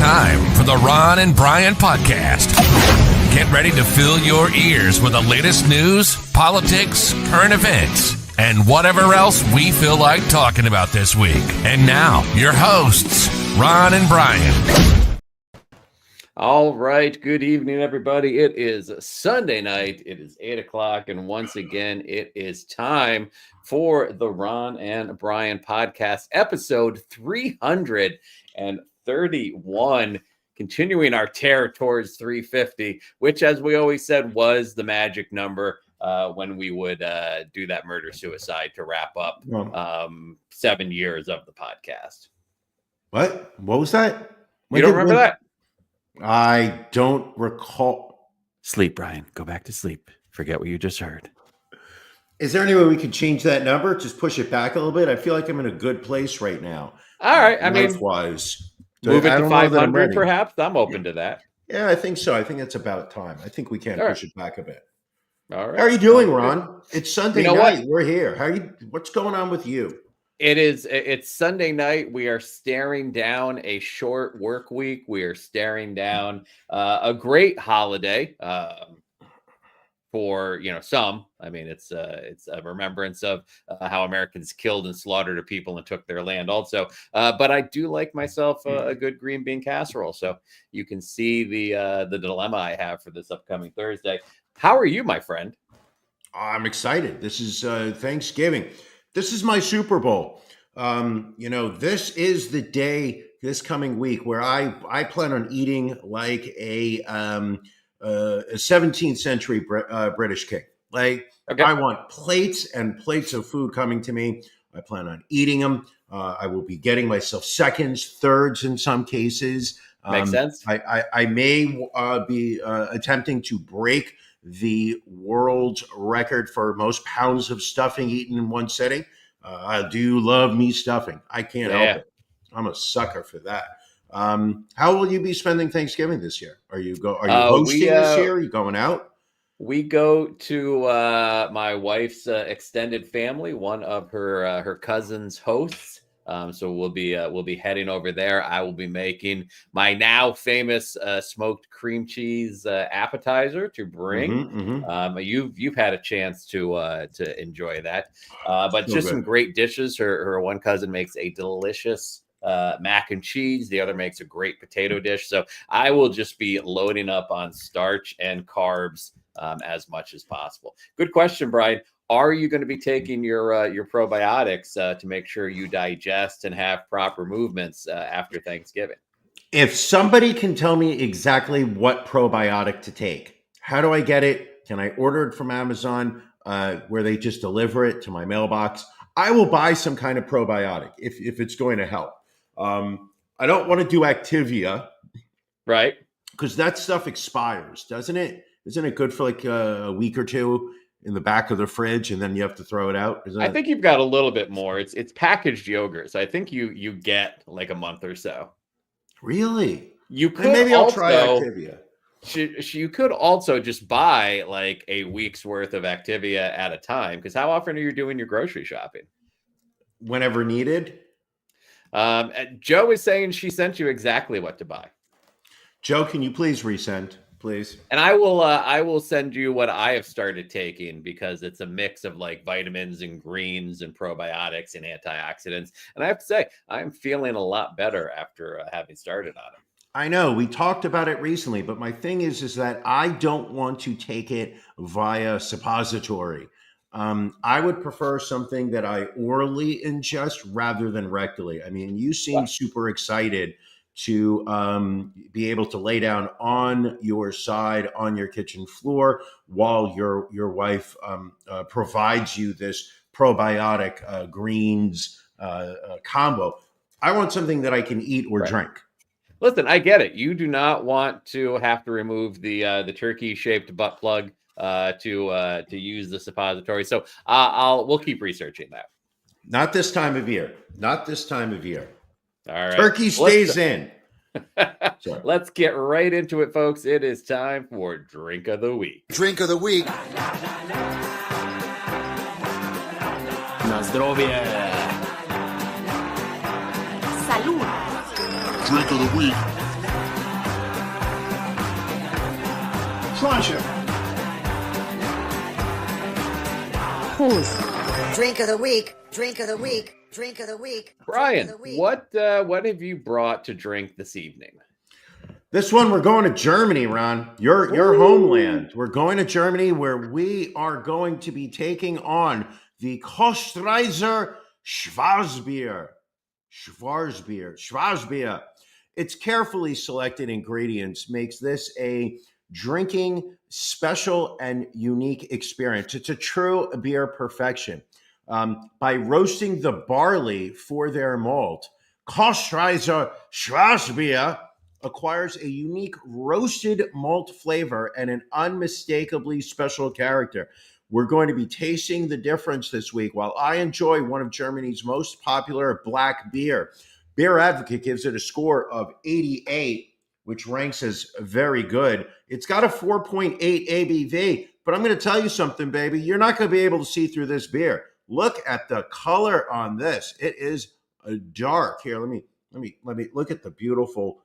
time for the Ron and Brian Podcast. Get ready to fill your ears with the latest news, politics, current events, and whatever else we feel like talking about this week. And now, your hosts, Ron and Brian. All right. Good evening, everybody. It is Sunday night. It is 8 o'clock. And once again, it is time for the Ron and Brian Podcast, episode 331, continuing our tear towards 350, which, as we always said, was the magic number when we would do that murder-suicide to wrap up 7 years of the podcast. What was that? You don't remember that? I don't recall. Sleep, Brian. Go back to sleep. Forget what you just heard. Is there any way we could change that number? Just push it back a little bit? I feel like I'm in a good place right now. All right. I mean, life-wise. Move it to 500, perhaps. I'm open to that. Yeah, I think so. I think it's about time. I think we can push it back a bit. All right. How are you doing, Ron? It's Sunday night. What? We're here. What's going on with you? It's Sunday night. We are staring down a short work week. We are staring down a great holiday for some. I mean, it's a remembrance of how Americans killed and slaughtered a people and took their land also. But I do like myself a good green bean casserole. So you can see the dilemma I have for this upcoming Thursday. How are you, my friend? I'm excited. This is Thanksgiving. This is my Super Bowl. This is the day this coming week where I plan on eating like a 17th century British king. Like, okay. I want plates and plates of food coming to me. I plan on eating them. I will be getting myself seconds, thirds in some cases. Makes sense. I may be attempting to break the world record for most pounds of stuffing eaten in one sitting. I do love me stuffing. I can't help it. I'm a sucker for that. How will you be spending Thanksgiving this year? Are you hosting this year? Are you going out? We go to my wife's extended family. One of her cousins hosts. So we'll be heading over there. I will be making my now famous smoked cream cheese appetizer to bring. You've had a chance to enjoy that, but so just good. Some great dishes. Her one cousin makes a delicious mac and cheese. The other makes a great potato dish. So I will just be loading up on starch and carbs as much as possible. Good question, Brian. Are you going to be taking your probiotics to make sure you digest and have proper movements after Thanksgiving? If somebody can tell me exactly what probiotic to take, how do I get it? Can I order it from Amazon where they just deliver it to my mailbox? I will buy some kind of probiotic if it's going to help. I don't want to do Activia. Right. Because that stuff expires, doesn't it? Isn't it good for like a week or two in the back of the fridge, and then you have to throw it out? I think you've got a little bit more. It's packaged yogurt, so I think you get like a month or so. Really? You could maybe I'll try Activia. You could also just buy like a week's worth of Activia at a time, because how often are you doing your grocery shopping? Whenever needed. Joe is saying she sent you exactly what to buy. Joe, can you please resend? Please. And I will send you what I have started taking, because it's a mix of like vitamins and greens and probiotics and antioxidants. And I have to say, I'm feeling a lot better after having started on it. I know we talked about it recently, but my thing is that I don't want to take it via suppository. I would prefer something that I orally ingest rather than rectally. I mean, you seem super excited to be able to lay down on your side on your kitchen floor while your wife provides you this probiotic greens combo. I want something that I can eat or drink. Listen, I get it. You do not want to have to remove the turkey-shaped butt plug to use the suppository. So we'll keep researching that. Not this time of year. Not this time of year. All right. Turkey stays in. Let's get right into it, folks. It is time for Drink of the Week. Drink of the Week. Na zdrowie. Salud. Drink of the Week. Pleasure. Drink of the week. Drink of the week. Drink of the week. Brian, what have you brought to drink this evening? This one, we're going to Germany, Ron. Your homeland. We're going to Germany, where we are going to be taking on the Kostreiser Schwarzbier. Schwarzbier. Its carefully selected ingredients makes this a drinking special and unique experience. It's a true beer perfection. By roasting the barley for their malt, Kostreiser Schwarzbier acquires a unique roasted malt flavor and an unmistakably special character. We're going to be tasting the difference this week while I enjoy one of Germany's most popular black beer. Beer Advocate gives it a score of 88, which ranks as very good. It's got a 4.8 ABV, but I'm going to tell you something, baby. You're not going to be able to see through this beer. Look at the color on this. It is dark. Here, let me look at the beautiful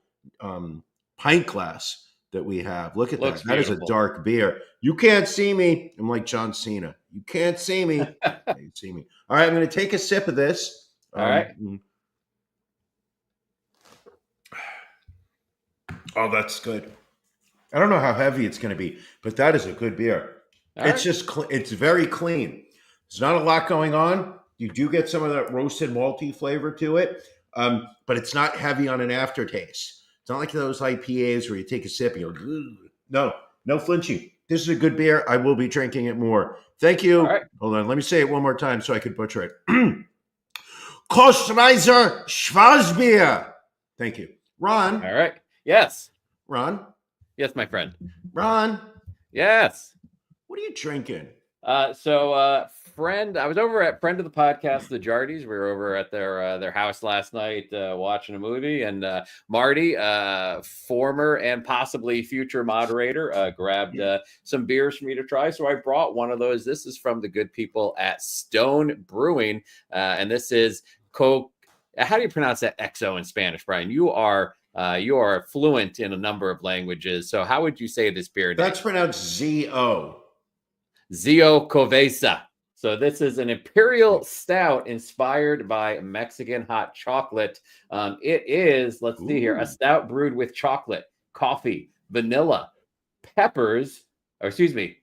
pint glass that we have. Look at that. That is a dark beer. You can't see me. I'm like John Cena. You can't see me. You can't see me. All right, I'm going to take a sip of this. All right. Oh, that's good. I don't know how heavy it's going to be, but that is a good beer. It's just it's very clean. There's not a lot going on. You do get some of that roasted malty flavor to it, but it's not heavy on an aftertaste. It's not like those IPAs where you take a sip and you're like, no flinching. This is a good beer. I will be drinking it more. Thank you. Right. Hold on. Let me say it one more time so I could butcher it. Kostreiser Schwarzbier. Thank you. Ron. All right. Yes. Ron. Yes, my friend. Ron. Yes. What are you drinking? Friend, I was over at friend of the podcast, the Jardis. We were over at their house last night watching a movie, and Marty, former and possibly future moderator, grabbed some beers for me to try. So I brought one of those. This is from the good people at Stone Brewing, and this is How do you pronounce that XO in Spanish, Brian? You are fluent in a number of languages. So how would you say this beer? That's pronounced Z-O. Zio Covesa. So this is an imperial stout inspired by Mexican hot chocolate. It is, let's see here, a stout brewed with chocolate, coffee, vanilla, peppers, or excuse me,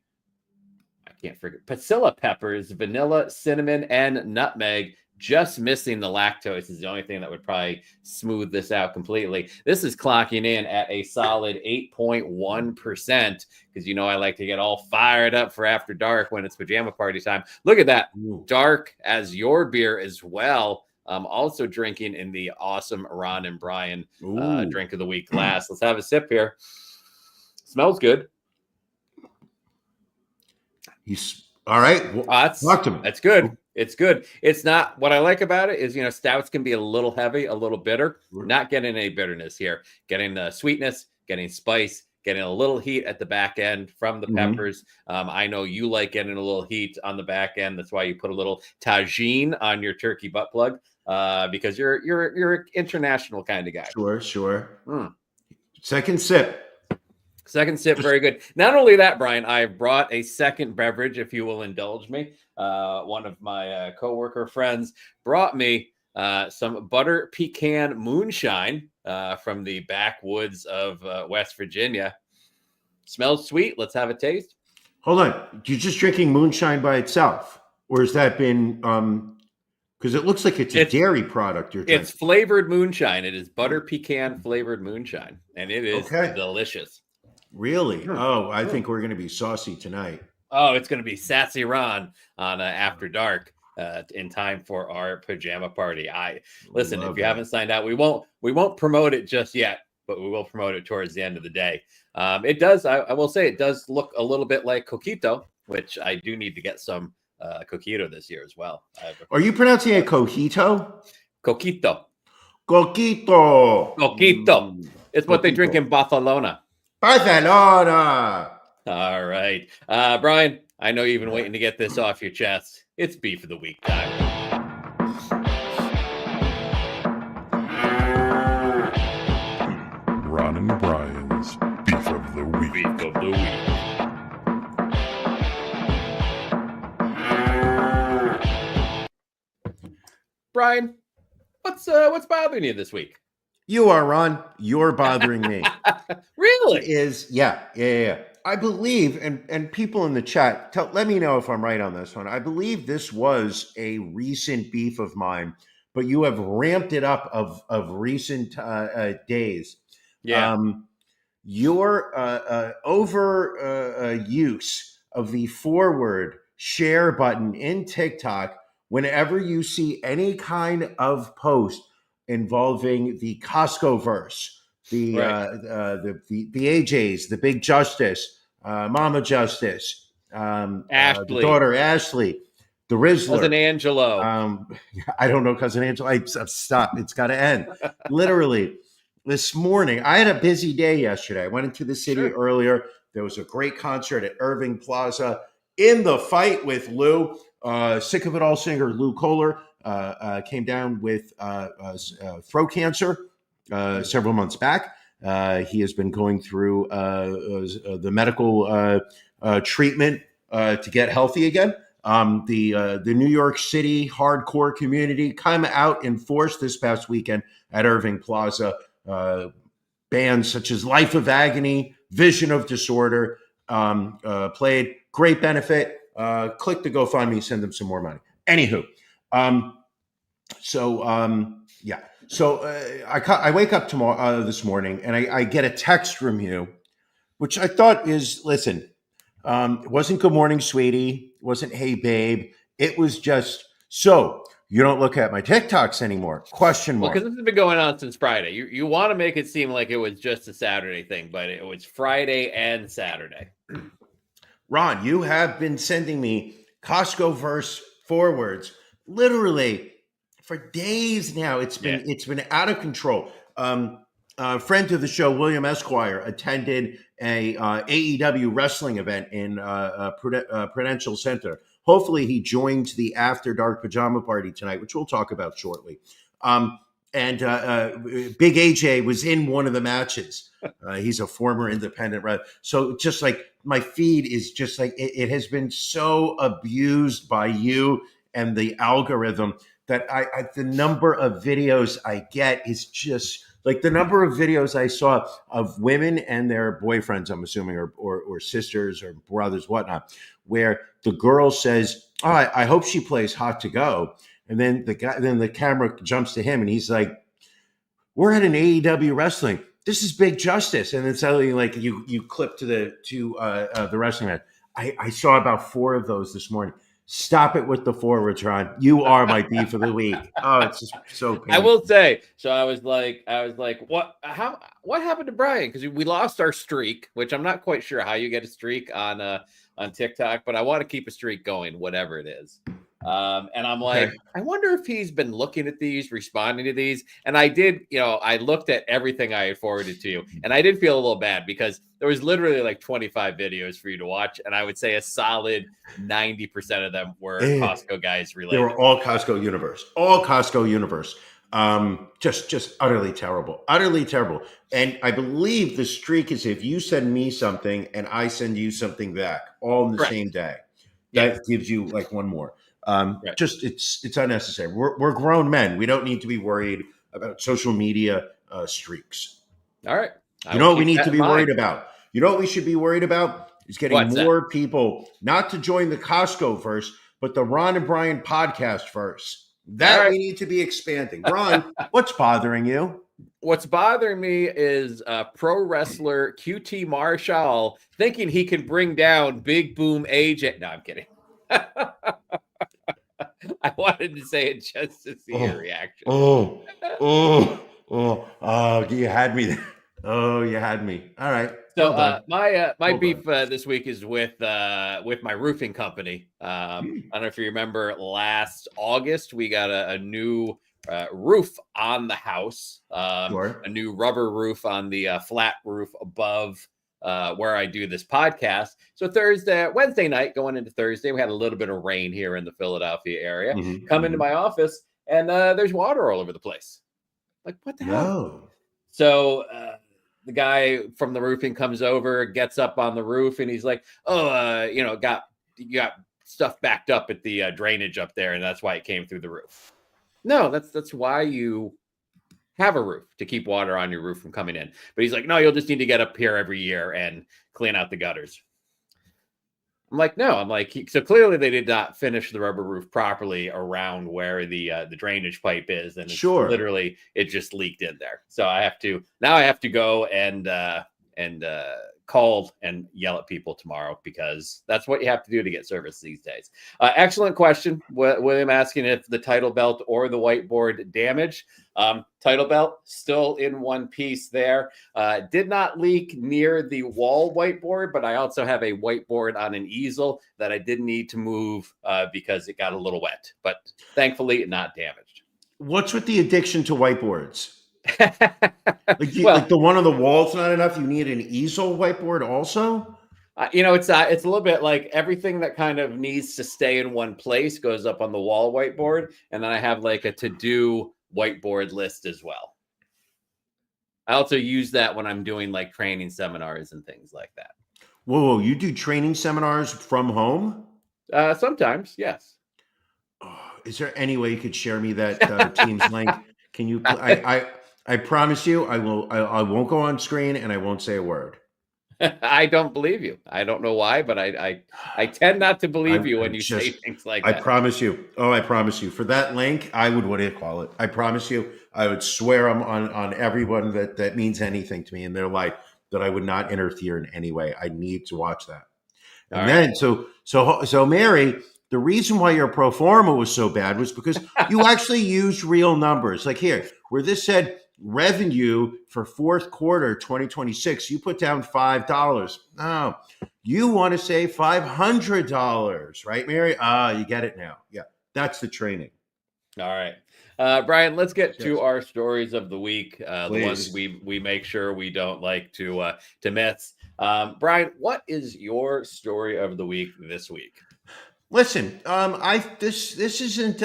I can't forget, pasilla peppers, vanilla, cinnamon, and nutmeg. Just missing the lactose is the only thing that would probably smooth this out completely. This is clocking in at a solid 8.1% because, you know, I like to get all fired up for after dark when it's pajama party time. Look at that. Dark as your beer as well. Also drinking in the awesome Ron and Brian drink of the week glass. Let's have a sip here. Smells good. All right. Well, talk to me. That's good. It's good. It's not, what I like about it is, you know, stouts can be a little heavy, a little bitter. We're not getting any bitterness here. Getting the sweetness, getting spice, getting a little heat at the back end from the peppers. I know you like getting a little heat on the back end. That's why you put a little tagine on your turkey butt plug because you're an international kind of guy. Sure. Second sip. Very good. Not only that, Brian, I brought a second beverage, if you will indulge me. One of my coworker friends brought me some butter pecan moonshine from the backwoods of West Virginia. Smells sweet. Let's have a taste. Hold on. You're just drinking moonshine by itself? Or has that been... because it looks like it's a dairy product you're drinking. It's flavored moonshine. It is butter pecan flavored moonshine. And it is delicious. Really? Oh, I think we're going to be saucy tonight. Oh, it's going to be Sassy Ron on After Dark in time for our pajama party. Listen, if you haven't signed out, we won't promote it just yet, but we will promote it towards the end of the day. It does, I will say, it does look a little bit like Coquito, which I do need to get some Coquito this year as well. Are you pronouncing it Cojito? Coquito. It's what they drink in Barcelona. Barcelona. All right. Brian, I know you've been waiting to get this off your chest. It's Beef of the Week time. Ron and Brian's Beef of the Week. beef of the week. Brian, what's bothering you this week? You are, Ron. You're bothering me. Really? It is, yeah. I believe, and people in the chat, let me know if I'm right on this one. I believe this was a recent beef of mine, but you have ramped it up of recent days. Yeah. Your over use of the forward share button in TikTok whenever you see any kind of post involving the Costco verse, the AJs, the Big Justice, Mama Justice, the Ashley. daughter Ashley, the Rizzler. Cousin Angelo. I don't know, Cousin Angelo. Stop. It's got to end. Literally, this morning, I had a busy day yesterday. I went into the city earlier. There was a great concert at Irving Plaza. In the fight with Lou, Sick of It All singer Lou Kohler came down with throat cancer several months back. He has been going through the medical treatment to get healthy again. The New York City hardcore community came out in force this past weekend at Irving Plaza. Bands such as Life of Agony, Vision of Disorder played. Great benefit. Click the GoFundMe, send them some more money. Anywho, So I wake up tomorrow this morning and I get a text from you, which I thought is, listen, it wasn't good morning, sweetie. It wasn't hey, babe. It was just, so you don't look at my TikToks anymore? Question mark. Well, because this has been going on since Friday. You want to make it seem like it was just a Saturday thing, but it was Friday and Saturday. Ron, you have been sending me Costco verse forwards literally for days now. It's been out of control. A friend of the show, William Esquire, attended a AEW wrestling event in Prudential Center. Hopefully he joins the After Dark Pajama Party tonight, which we'll talk about shortly. And Big AJ was in one of the matches. He's a former independent wrestler. So just like my feed is just like, it has been so abused by you and the algorithm that the number of videos I get is just like the number of videos I saw of women and their boyfriends, I'm assuming, or sisters or brothers, whatnot, where the girl says, "Oh, I hope she plays Hot to Go," and then the camera jumps to him, and he's like, "We're at an AEW wrestling. This is Big Justice," and then suddenly, like you clip to the wrestling match. I saw about 4 of those this morning. Stop it with the forwards, Ron. You are my beef of the week. Oh, it's just so painful. I will say, so I was like, what happened to Brian? Because we lost our streak, which I'm not quite sure how you get a streak on TikTok, but I want to keep a streak going, whatever it is. And I'm like, okay. I wonder if he's been looking at these, responding to these. And I did, I looked at everything I had forwarded to you, and I did feel a little bad because there was literally like 25 videos for you to watch. And I would say a solid 90% of them were Costco guys related. They were all Costco universe. Just utterly terrible. And I believe the streak is if you send me something and I send you something back all in the same day, that gives you like one more. Just it's unnecessary. We're grown men. We don't need to be worried about social media streaks. All right. You know what we need to be worried about? You know what we should be worried about? Is getting more people not to join the Costco verse, but the Ron and Brian podcast verse. That we need to be expanding. Ron, what's bothering you? What's bothering me is pro wrestler QT Marshall thinking he can bring down Big Boom AJ. No, I'm kidding. I wanted to say it just to see your reaction. You had me there. Oh, you had me. All right. So my beef this week is with my roofing company. I don't know if you remember last August, we got a new roof on the house, a new rubber roof on the flat roof above where I do this podcast. So Wednesday night going into Thursday, we had a little bit of rain here in the Philadelphia area. Come into my office and there's water all over the place. Like, what the hell? So the guy from the roofing comes over, gets up on the roof, and he's like, "Oh, you got stuff backed up at the drainage up there, and that's why it came through the roof." No, that's why you have a roof, to keep water on your roof from coming in. But he's like, "No, you'll just need to get up here every year and clean out the gutters." I'm like, no. I'm like, so clearly they did not finish the rubber roof properly around where the drainage pipe is, and it's literally it just leaked in there. So I have to go and call and yell at people tomorrow, because that's what you have to do to get service these days. Excellent question, William, asking if the title belt or the whiteboard damaged. Title belt still in one piece there. Did not leak near the wall whiteboard, but I also have a whiteboard on an easel that I did need to move because it got a little wet, but thankfully not damaged. What's with the addiction to whiteboards? Like the one on the wall's not enough. You need an easel whiteboard also. It's a little bit like everything that kind of needs to stay in one place goes up on the wall whiteboard, and then I have like a to-do whiteboard list as well. I also use that when I'm doing like training seminars and things like that. Whoa, you do training seminars from home? Sometimes, yes. Oh, is there any way you could share me that Teams link? Can you? I promise you, I will. I won't go on screen and I won't say a word. I don't believe you. I don't know why, but I tend not to believe you when you say things like that. I promise you. Oh, I promise you. For that link, I would, what do you call it? I promise you, I would swear on everyone that means anything to me in their life that I would not interfere in any way. I need to watch that. And then, so Mary, the reason why your pro forma was so bad was because you actually used real numbers. Like here, where this said revenue for fourth quarter 2026, you put down $5. No, you want to say $500, right, Mary? You get it now. Yeah, that's the training. All right. Brian, let's get to our stories of the week. The ones we make sure we don't like to miss. Brian, what is your story of the week this week? Listen, this isn't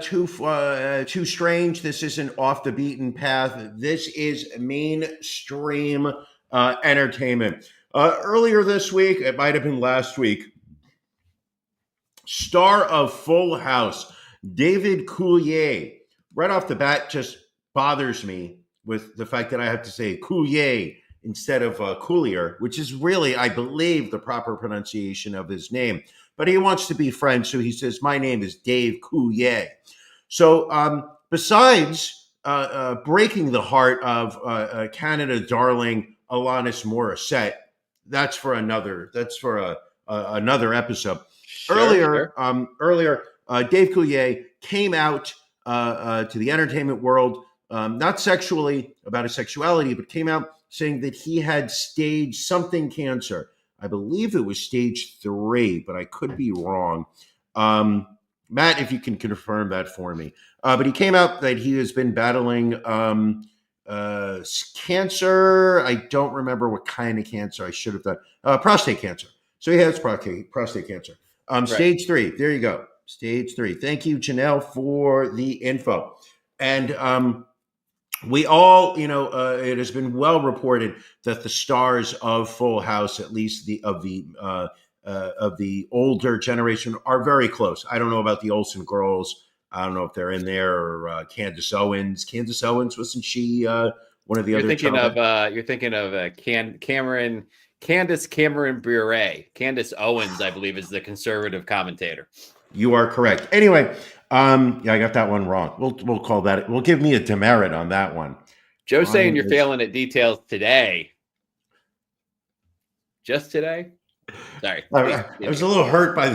too strange. This isn't off the beaten path. This is mainstream entertainment. Earlier this week, it might have been last week, star of Full House, David Coulier, right off the bat just bothers me with the fact that I have to say Coulier instead of Coulier, which is really, I believe, the proper pronunciation of his name. But he wants to be French, so he says, my name is Dave Coulier. So besides breaking the heart of Canada darling Alanis Morissette, that's for another episode. Earlier, Dave Coulier came out to the entertainment world, not sexually, about his sexuality, but came out saying that he had stage something cancer. I believe it was stage 3, but I could be wrong. Matt, if you can confirm that for me. But he came out that he has been battling cancer. I don't remember what kind of cancer. I should have done. Prostate cancer. So he has prostate cancer. Stage 3. There you go. Stage 3. Thank you, Janelle, for the info. And we all, it has been well reported that the stars of Full House, at least of the older generation, are very close. I don't know about the Olsen girls. I don't know if they're in there, or Candace Owens. Candace Owens, wasn't she one of the other? You're thinking of Candace Cameron Bure. Candace Owens, I believe, is the conservative commentator. You are correct. Anyway, I got that one wrong. We'll call that. We'll give me a demerit on that one. Joe's saying you're failing at details today. Just today? Sorry. I was a little hurt by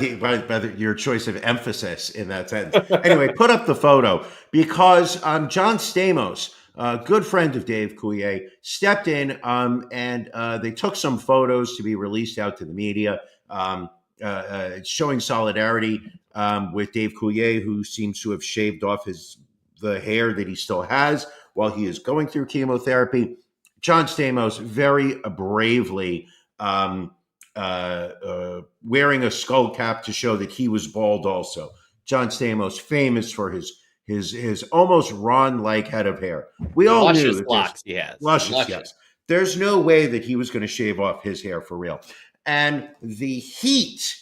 your choice of emphasis in that sentence. Anyway, put up the photo because John Stamos, a good friend of Dave Coulier, stepped in and they took some photos to be released out to the media, showing solidarity with Dave Coulier, who seems to have shaved off the hair that he still has while he is going through chemotherapy. John Stamos very bravely wearing a skull cap to show that he was bald also. John Stamos, famous for his almost Ron-like head of hair. We all luscious knew locks he has. Luscious, yes. There's no way that he was going to shave off his hair for real. And the heat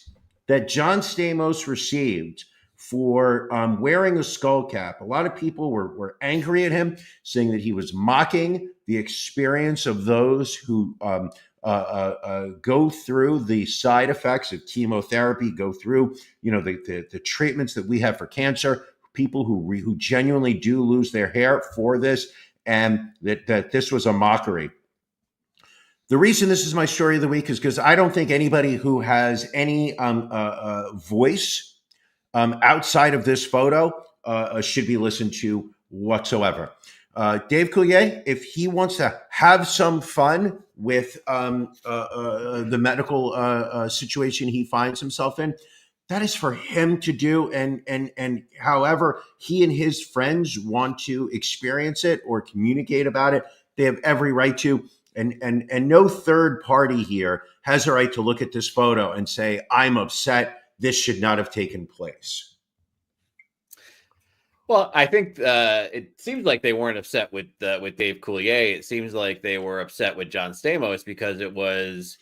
that John Stamos received for wearing a skull cap, a lot of people were angry at him, saying that he was mocking the experience of those who go through the side effects of chemotherapy, go through, the treatments that we have for cancer, people who genuinely do lose their hair for this, and that this was a mockery. The reason this is my story of the week is because I don't think anybody who has any voice outside of this photo should be listened to whatsoever. Dave Coulier, if he wants to have some fun with the medical situation he finds himself in, that is for him to do. And however he and his friends want to experience it or communicate about it, they have every right to. And no third party here has a right to look at this photo and say, I'm upset. This should not have taken place. Well, I think it seems like they weren't upset with Dave Coulier. It seems like they were upset with John Stamos because it was,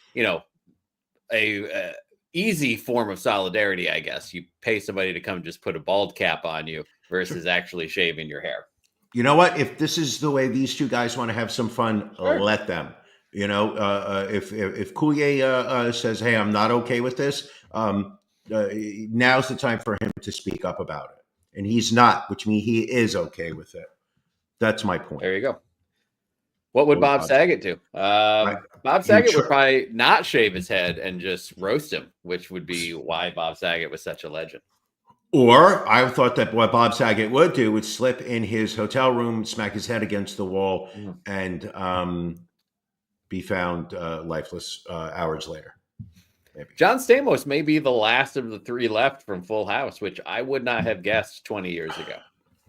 a easy form of solidarity, I guess. You pay somebody to come just put a bald cap on you versus actually shaving your hair. You know what? If this is the way these two guys want to have some fun, sure, let them. If Coulier says, "Hey, I'm not okay with this," now's the time for him to speak up about it, and he's not, which means he is okay with it. That's my point. There you go. What would Bob Saget do? Bob Saget would probably not shave his head and just roast him, which would be why Bob Saget was such a legend. Or I thought that what Bob Saget would do would slip in his hotel room, smack his head against the wall, and be found lifeless hours later. Maybe. John Stamos may be the last of the three left from Full House, which I would not have guessed 20 years ago.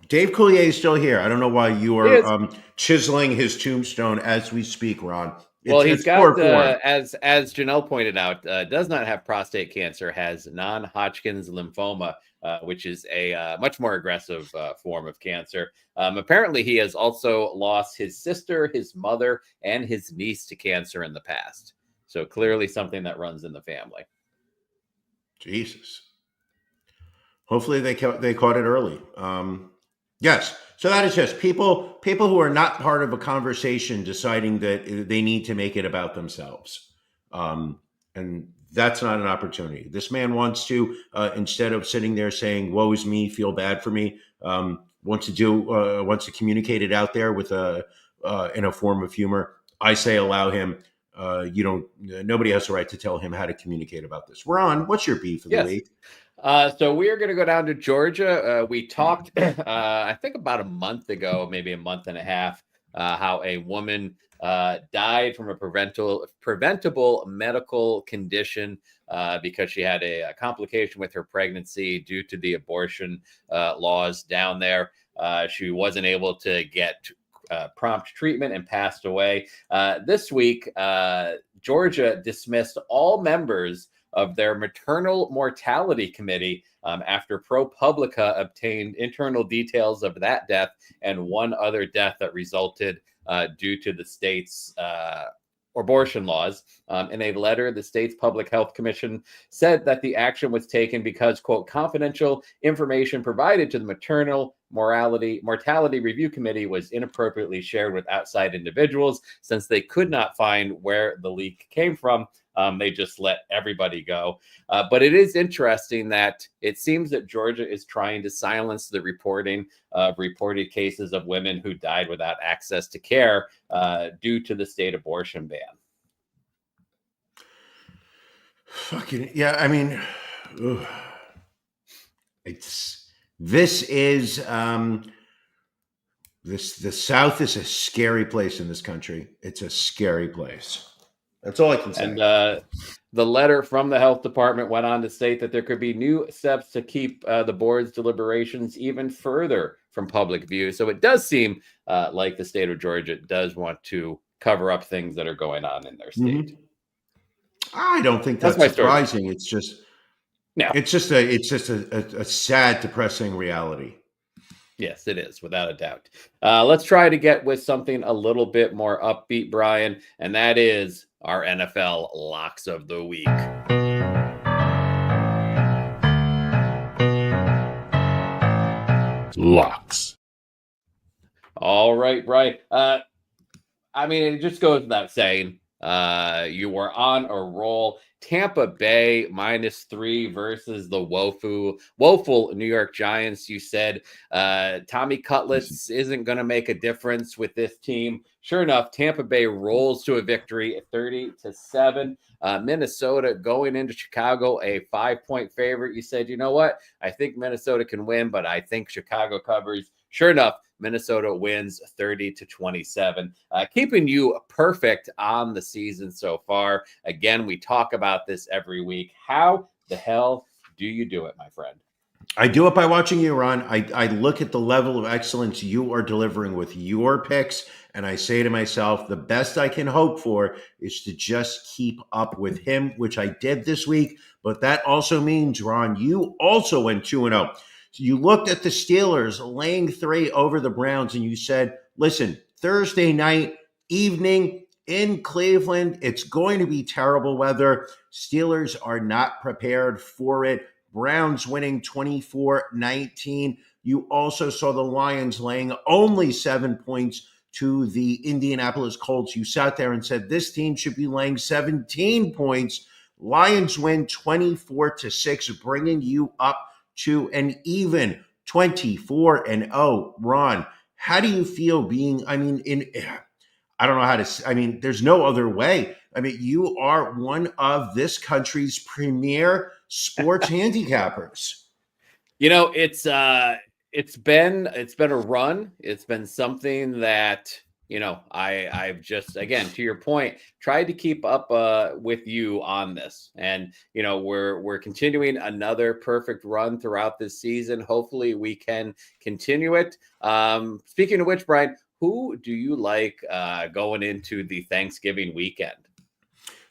Dave Coulier is still here. I don't know why you are chiseling his tombstone as we speak, Ron. He's got, as Janelle pointed out, does not have prostate cancer, has non-Hodgkin's lymphoma, which is a much more aggressive form of cancer. Apparently, he has also lost his sister, his mother, and his niece to cancer in the past. So clearly something that runs in the family. Jesus. Hopefully they caught it early. Yes. So that is just people who are not part of a conversation deciding that they need to make it about themselves. And that's not an opportunity. This man wants to, instead of sitting there saying, woe is me, feel bad for me, wants to communicate it out there with in a form of humor. I say allow him. Nobody has the right to tell him how to communicate about this. Ron, what's your beef of the week? So we are going to go down to Georgia. We talked, I think about a month ago, maybe a month and a half, how a woman died from a preventable medical condition because she had a complication with her pregnancy due to the abortion laws down there. She wasn't able to get prompt treatment and passed away. This week, Georgia dismissed all members of their Maternal Mortality Committee after ProPublica obtained internal details of that death and one other death that resulted due to the state's abortion laws. In a letter, the state's Public Health Commission said that the action was taken because, quote, confidential information provided to the Maternal Mortality Review Committee was inappropriately shared with outside individuals. Since they could not find where the leak came from, they just let everybody go. But it is interesting that it seems that Georgia is trying to silence the reporting of reported cases of women who died without access to care due to the state abortion ban. Fucking, yeah, I mean, the South is a scary place in this country. It's a scary place. That's all I can say. And the letter from the health department went on to state that there could be new steps to keep the board's deliberations even further from public view. So it does seem like the state of Georgia does want to cover up things that are going on in their state. I don't think that's surprising. It's just, it's just a sad, depressing reality. Yes, it is, without a doubt. Let's try to get with something a little bit more upbeat, Brian, and that is our NFL locks of the week. Locks. All right, Brian. I mean, it just goes without saying, you were on a roll. Tampa Bay -3 versus the woeful New York Giants. You said Tommy Cutlets isn't going to make a difference with this team. Sure enough, Tampa Bay rolls to a victory at 30-7. Minnesota going into Chicago, a 5-point favorite. You said, you know what? I think Minnesota can win, but I think Chicago covers. Sure enough, Minnesota wins 30-27, keeping you perfect on the season so far. Again, we talk about this every week. How the hell do you do it, my friend? I do it by watching you, Ron. I look at the level of excellence you are delivering with your picks, and I say to myself, the best I can hope for is to just keep up with him, which I did this week. But that also means, Ron, you also went 2-0. So you looked at the Steelers laying 3 over the Browns, and you said, listen, Thursday night, evening in Cleveland, it's going to be terrible weather. Steelers are not prepared for it. Browns winning 24-19. You also saw the Lions laying only 7 points to the Indianapolis Colts. You sat there and said this team should be laying 17 points. Lions win 24-6, bringing you up to an even 24-0. Ron, how do you feel being, I don't know how to, there's no other way. I mean, you are one of this country's premier sports handicappers. You know, it's been a run. It's been something that, you know, I've just, again, to your point, tried to keep up with you on this. And, you know, we're continuing another perfect run throughout this season. Hopefully we can continue it. Speaking of which, Brian, who do you like going into the Thanksgiving weekend?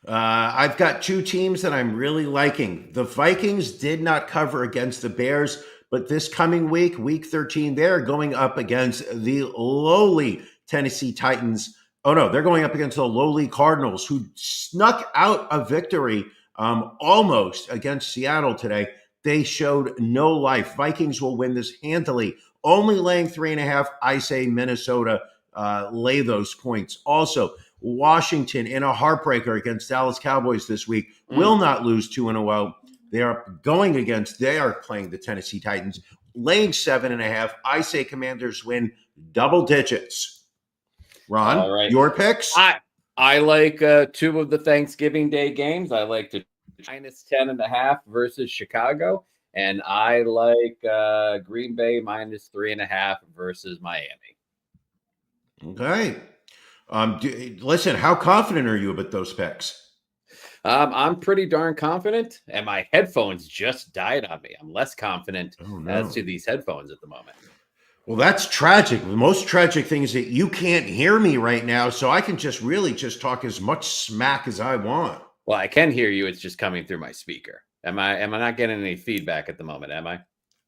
I've got 2 teams that I'm really liking. The Vikings did not cover against the Bears, but this coming week, week 13, they're going up against the lowly Tennessee Titans. Oh no, they're going up against the lowly Cardinals, who snuck out a victory almost against Seattle today. They showed no life. Vikings will win this handily. Only laying 3.5. I say Minnesota lay those points. Also, Washington in a heartbreaker against Dallas Cowboys this week will not lose 2 in a row. They are playing the Tennessee Titans, laying 7.5. I say Commanders win double digits. Ron, all right, your picks? I like 2 of the Thanksgiving Day games. I like to -10.5 versus Chicago, and I like Green Bay -3.5 versus Miami. Okay. Listen, how confident are you about those picks? I'm pretty darn confident, and my headphones just died on me. I'm less confident as to these headphones at the moment. Well, that's tragic. The most tragic thing is that you can't hear me right now, so I can just talk as much smack as I want. Well, I can hear you. It's just coming through my speaker. Am I not getting any feedback at the moment? Am I?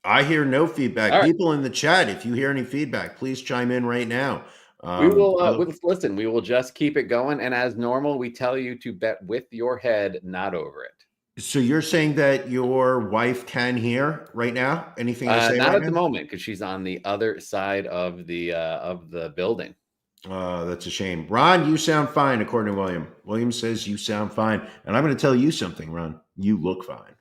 I hear no feedback. All right. People in the chat, if you hear any feedback, please chime in right now. We will listen. We will just keep it going, and as normal, we tell you to bet with your head, not over it. So you're saying that your wife can hear right now? Anything to say? Not at the moment, because she's on the other side of the building. That's a shame. Ron, you sound fine, according to William. William says you sound fine, and I'm going to tell you something, Ron. You look fine.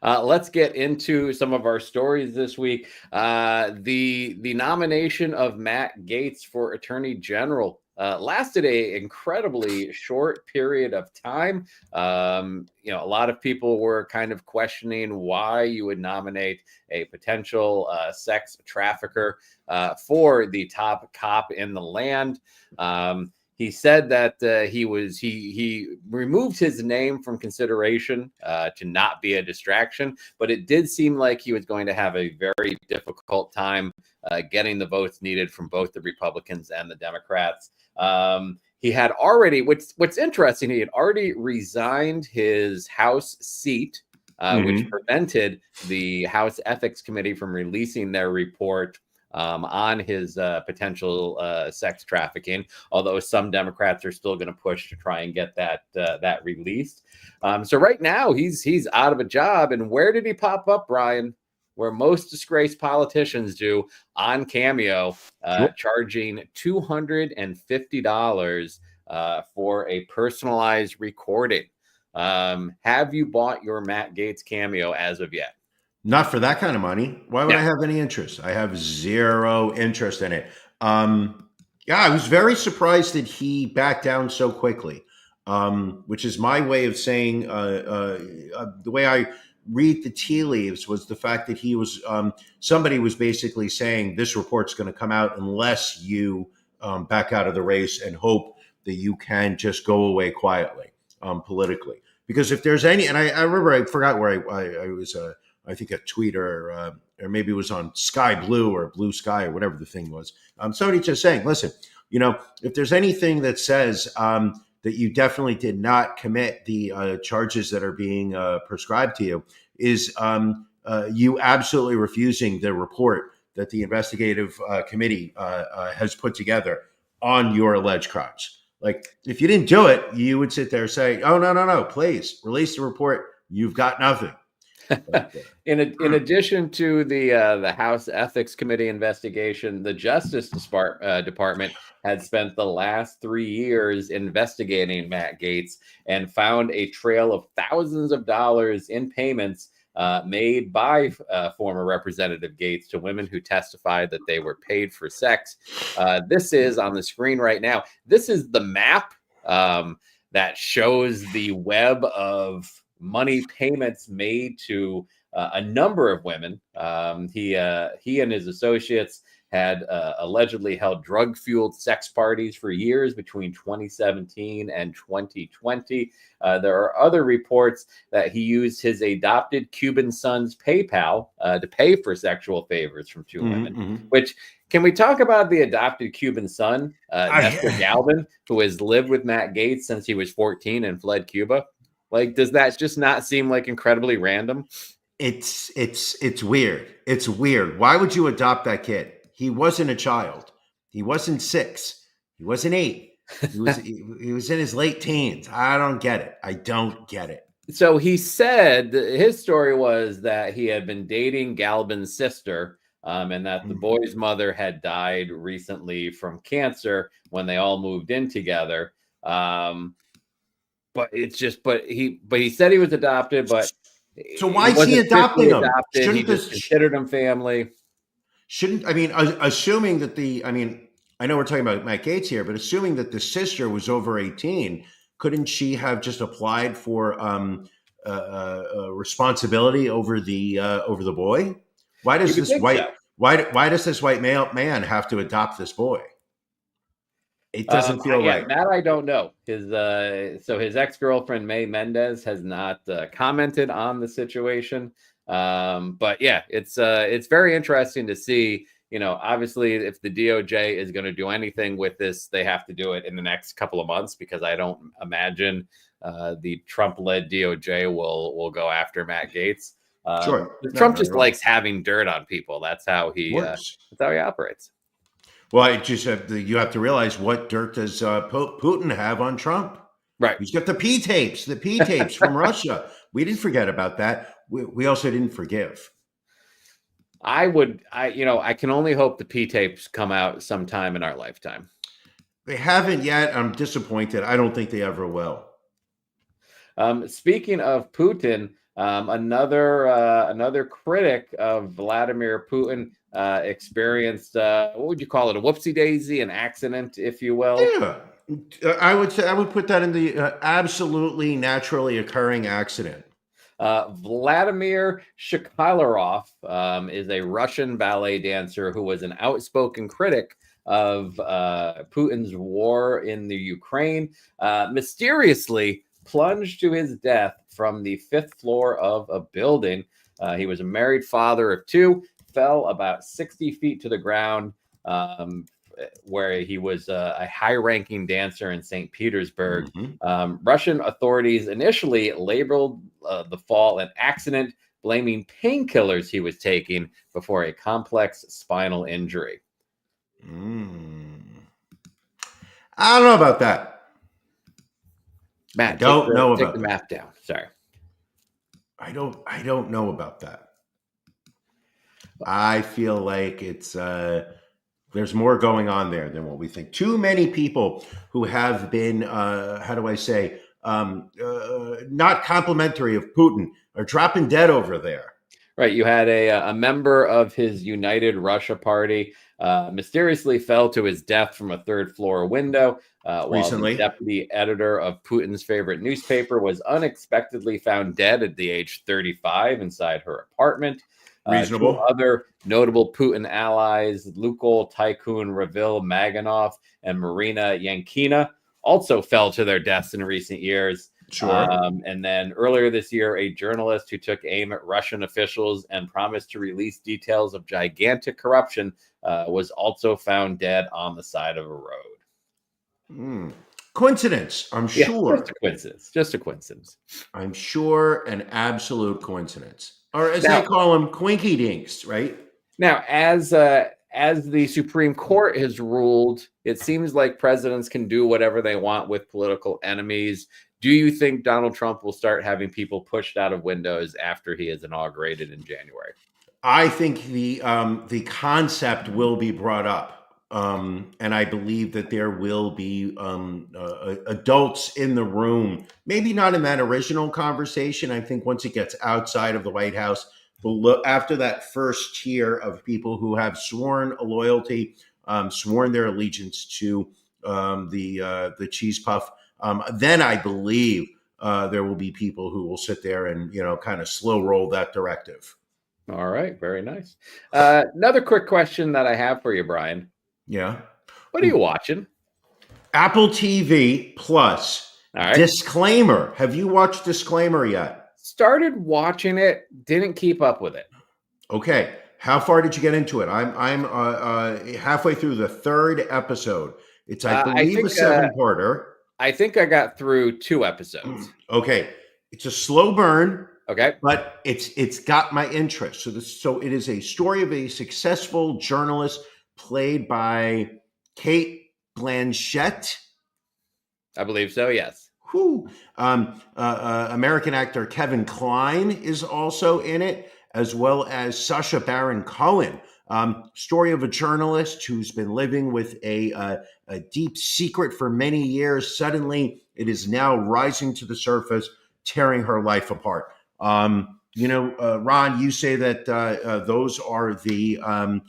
Let's get into some of our stories this week. The nomination of Matt Gaetz for Attorney General lasted a incredibly short period of time. You know, a lot of people were kind of questioning why you would nominate a potential sex trafficker for the top cop in the land. He said that he removed his name from consideration to not be a distraction, but it did seem like he was going to have a very difficult time getting the votes needed from both the Republicans and the Democrats. He had already, what's interesting, he had already resigned his House seat which prevented the House Ethics Committee from releasing their report on his potential sex trafficking, although some Democrats are still going to push to try and get that released. So right now he's out of a job. And where did he pop up, Brian? Where most disgraced politicians do, on Cameo, charging $250 for a personalized recording. Have you bought your Matt Gaetz Cameo as of yet? Not for that kind of money. Why would I have any interest? I have zero interest in it. Yeah, I was very surprised that he backed down so quickly, which is my way of saying the way I read the tea leaves was the fact that he was somebody was basically saying this report's going to come out unless you back out of the race and hope that you can just go away quietly politically. Because if there's any, and I remember, I forgot where I was, I think a tweet or maybe it was on Sky Blue or Blue Sky or whatever the thing was. Somebody just saying, listen, if there's anything that says that you definitely did not commit the charges that are being prescribed to you, is you absolutely refusing the report that the investigative committee has put together on your alleged crimes. Like, if you didn't do it, you would sit there and say, oh, no, please release the report. You've got nothing. In addition to the House Ethics Committee investigation, the Justice Department had spent the last 3 years investigating Matt Gaetz and found a trail of thousands of dollars in payments made by former Representative Gaetz to women who testified that they were paid for sex. This is on the screen right now. This is the map that shows the web of money payments made to a number of women. He and his associates had allegedly held drug-fueled sex parties for years between 2017 and 2020. There are other reports that he used his adopted Cuban son's PayPal to pay for sexual favors from two women, which, can we talk about the adopted Cuban son, Nestor Galvin, who has lived with Matt Gaetz since he was 14 and fled Cuba? Like, does that just not seem like incredibly random? It's weird. It's weird. Why would you adopt that kid? He wasn't a child. He wasn't 6. He wasn't 8. He was in his late teens. I don't get it. I don't get it. So he said his story was that he had been dating Galvin's sister, and that the boy's mother had died recently from cancer when they all moved in together. But he said he was adopted, but so why is he adopting him? He just considered him family. Assuming that I know we're talking about Matt Gaetz here, but assuming that the sister was over 18, couldn't she have just applied for responsibility over the boy? Why does this white male man have to adopt this boy? It doesn't feel right. That I don't know. His ex-girlfriend May Mendez has not commented on the situation. But yeah, it's very interesting to see. Obviously, if the DOJ is going to do anything with this, they have to do it in the next couple of months, because I don't imagine the Trump-led DOJ will go after Matt Gaetz. Sure, Trump just likes having dirt on people. That's how he operates. Well, you have to realize, what dirt does Putin have on Trump? Right. He's got the P tapes from Russia. We didn't forget about that. We also didn't forgive. I can only hope the P tapes come out sometime in our lifetime. They haven't yet. I'm disappointed. I don't think they ever will. Speaking of Putin, another critic of Vladimir Putin experienced what would you call it? A whoopsie daisy, an accident, if you will. Yeah, I would put that in the absolutely naturally occurring accident. Vladimir Shkailarov is a Russian ballet dancer who was an outspoken critic of Putin's war in the Ukraine. Mysteriously plunged to his death from the 5th floor of a building. He was a married father of 2, fell about 60 feet to the ground. where he was a high-ranking dancer in St. Petersburg. Mm-hmm. Russian authorities initially labeled the fall an accident, blaming painkillers he was taking before a complex spinal injury. I don't know about that. Matt, I don't know take about the that. map down. Sorry. I don't know about that. I feel like it's there's more going on there than what we think. Too many people who have been how do I say not complimentary of Putin are dropping dead over there. Right. You had a member of his United Russia party mysteriously fell to his death from a third-floor window, while Recently. the deputy editor of Putin's favorite newspaper was unexpectedly found dead at the age 35 inside her apartment. Reasonable. 2 other notable Putin allies, Lukoil tycoon Ravil Maganov and Marina Yankina, also fell to their deaths in recent years. Sure. And then earlier this year, a journalist who took aim at Russian officials and promised to release details of gigantic corruption was also found dead on the side of a road. Coincidence, I'm sure. Just a coincidence. Just a coincidence. I'm sure an absolute coincidence. Or as they call them, quinky dinks, right? Now, as the Supreme Court has ruled, it seems like presidents can do whatever they want with political enemies. Do you think Donald Trump will start having people pushed out of windows after he is inaugurated in January? I think the concept will be brought up, and I believe that there will be adults in the room. Maybe not in that original conversation. I think once it gets outside of the White House, after that first tier of people who have sworn a loyalty, sworn their allegiance to the cheese puff. Then I believe there will be people who will sit there and, kind of slow roll that directive. All right. Very nice. Another quick question that I have for you, Brian. Yeah. What are you watching? Apple TV Plus. All right. Disclaimer. Have you watched Disclaimer yet? Started watching it. Didn't keep up with it. Okay. How far did you get into it? I'm halfway through the 3rd episode. It's, I believe, a 7-parter. I think I got through 2 episodes. Okay. It's a slow burn. Okay. But it's got my interest. So it is a story of a successful journalist played by Cate Blanchett. I believe so, yes. American actor Kevin Kline is also in it, as well as Sacha Baron Cohen. Story of a journalist who's been living with a deep secret for many years. Suddenly, it is now rising to the surface, tearing her life apart. Ron, you say that those are the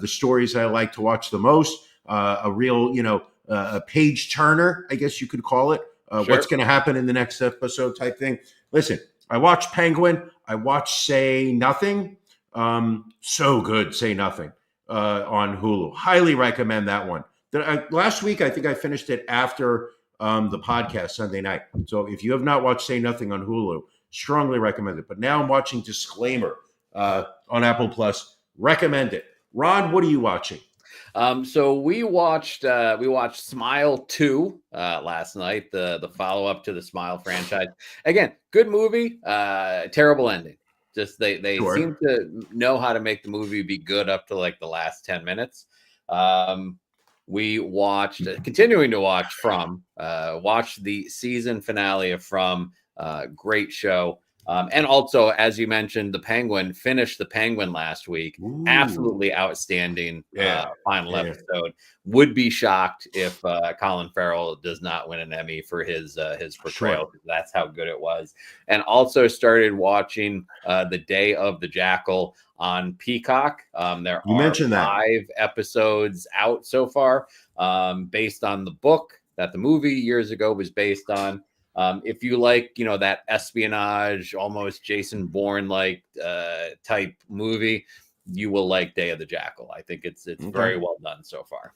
stories I like to watch the most. A real, a page turner, I guess you could call it. Sure. What's going to happen in the next episode type thing. Listen, I watched Penguin. I watched Say Nothing. So good, Say Nothing on Hulu. Highly recommend that one. Last week, I think I finished it after the podcast Sunday night. So if you have not watched Say Nothing on Hulu, strongly recommend it. But now I'm watching Disclaimer on Apple Plus. Recommend it. Ron, what are you watching? So we watched Smile 2 last night, the follow-up to the Smile franchise. Again, good movie, terrible ending. Just they Sure. seem to know how to make the movie be good up to like the last 10 minutes. We watched, continuing to watch watched the season finale of From. Great show. And also, as you mentioned, The Penguin finished The Penguin last week. Ooh. Absolutely outstanding final episode. Would be shocked if Colin Farrell does not win an Emmy for his portrayal. Sure. That's how good it was. And also started watching The Day of the Jackal on Peacock. There are 5 episodes out so far, based on the book that the movie years ago was based on. If you like, that espionage, almost Jason Bourne-like type movie, you will like Day of the Jackal. I think it's very well done so far.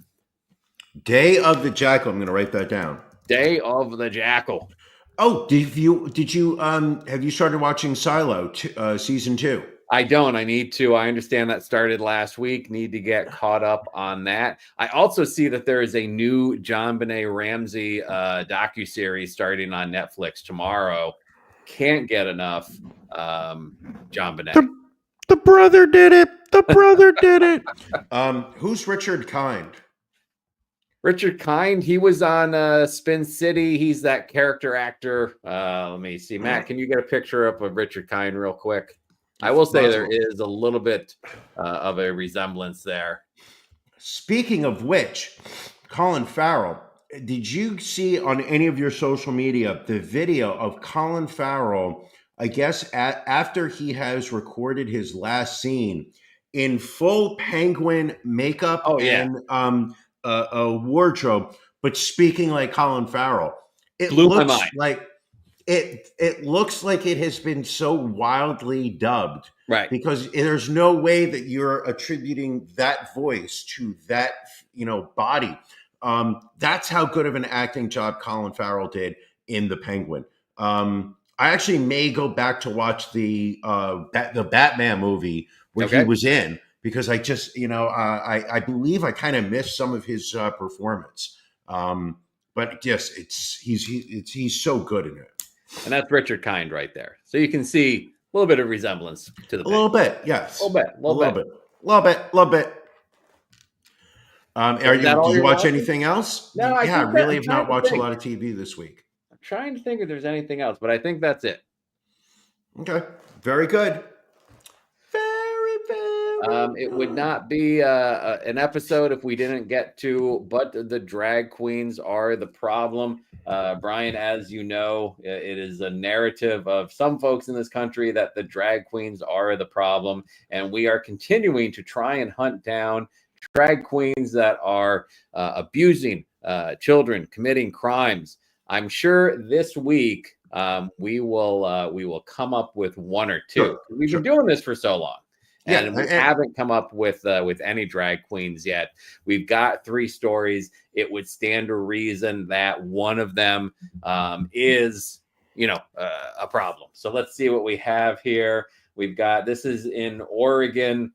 Day of the Jackal. I'm going to write that down. Day of the Jackal. Oh, have you started watching Silo season 2? I don't. I need to. I understand that started last week. Need to get caught up on that. I also see that there is a new John Benet Ramsey docuseries starting on Netflix tomorrow. Can't get enough John Benet. The brother did it. The brother did it. Who's Richard Kind? Richard Kind, he was on Spin City. He's that character actor. Let me see. Matt, can you get a picture up of Richard Kind real quick? I will say there is a little bit of a resemblance there. Speaking of which, Colin Farrell, did you see on any of your social media the video of Colin Farrell, I guess after he has recorded his last scene in full penguin makeup and a wardrobe, but speaking like Colin Farrell? It blew looks my mind. like it looks like it has been so wildly dubbed, right? Because there's no way that you're attributing that voice to that, body. That's how good of an acting job Colin Farrell did in The Penguin. I actually may go back to watch the Batman movie where he was in, because I just, I believe I kind of missed some of his performance. But yes, he's so good in it. And that's Richard Kind right there. So you can see a little bit of resemblance to the a little bit, yes. A little bit. Did you watch anything else? No, I really have not watched a lot of TV this week. I'm trying to think if there's anything else, but I think that's it. Okay. Very good. It would not be an episode if we didn't get to, but the drag queens are the problem. Brian, as you know, it is a narrative of some folks in this country that the drag queens are the problem. And we are continuing to try and hunt down drag queens that are abusing children, committing crimes. I'm sure this week we will come up with one or two. Sure. We've been doing this for so long. And we haven't come up with any drag queens yet. We've got 3 stories. It would stand to reason that one of them is, a problem. So let's see what we have here. We've got, this is in Oregon,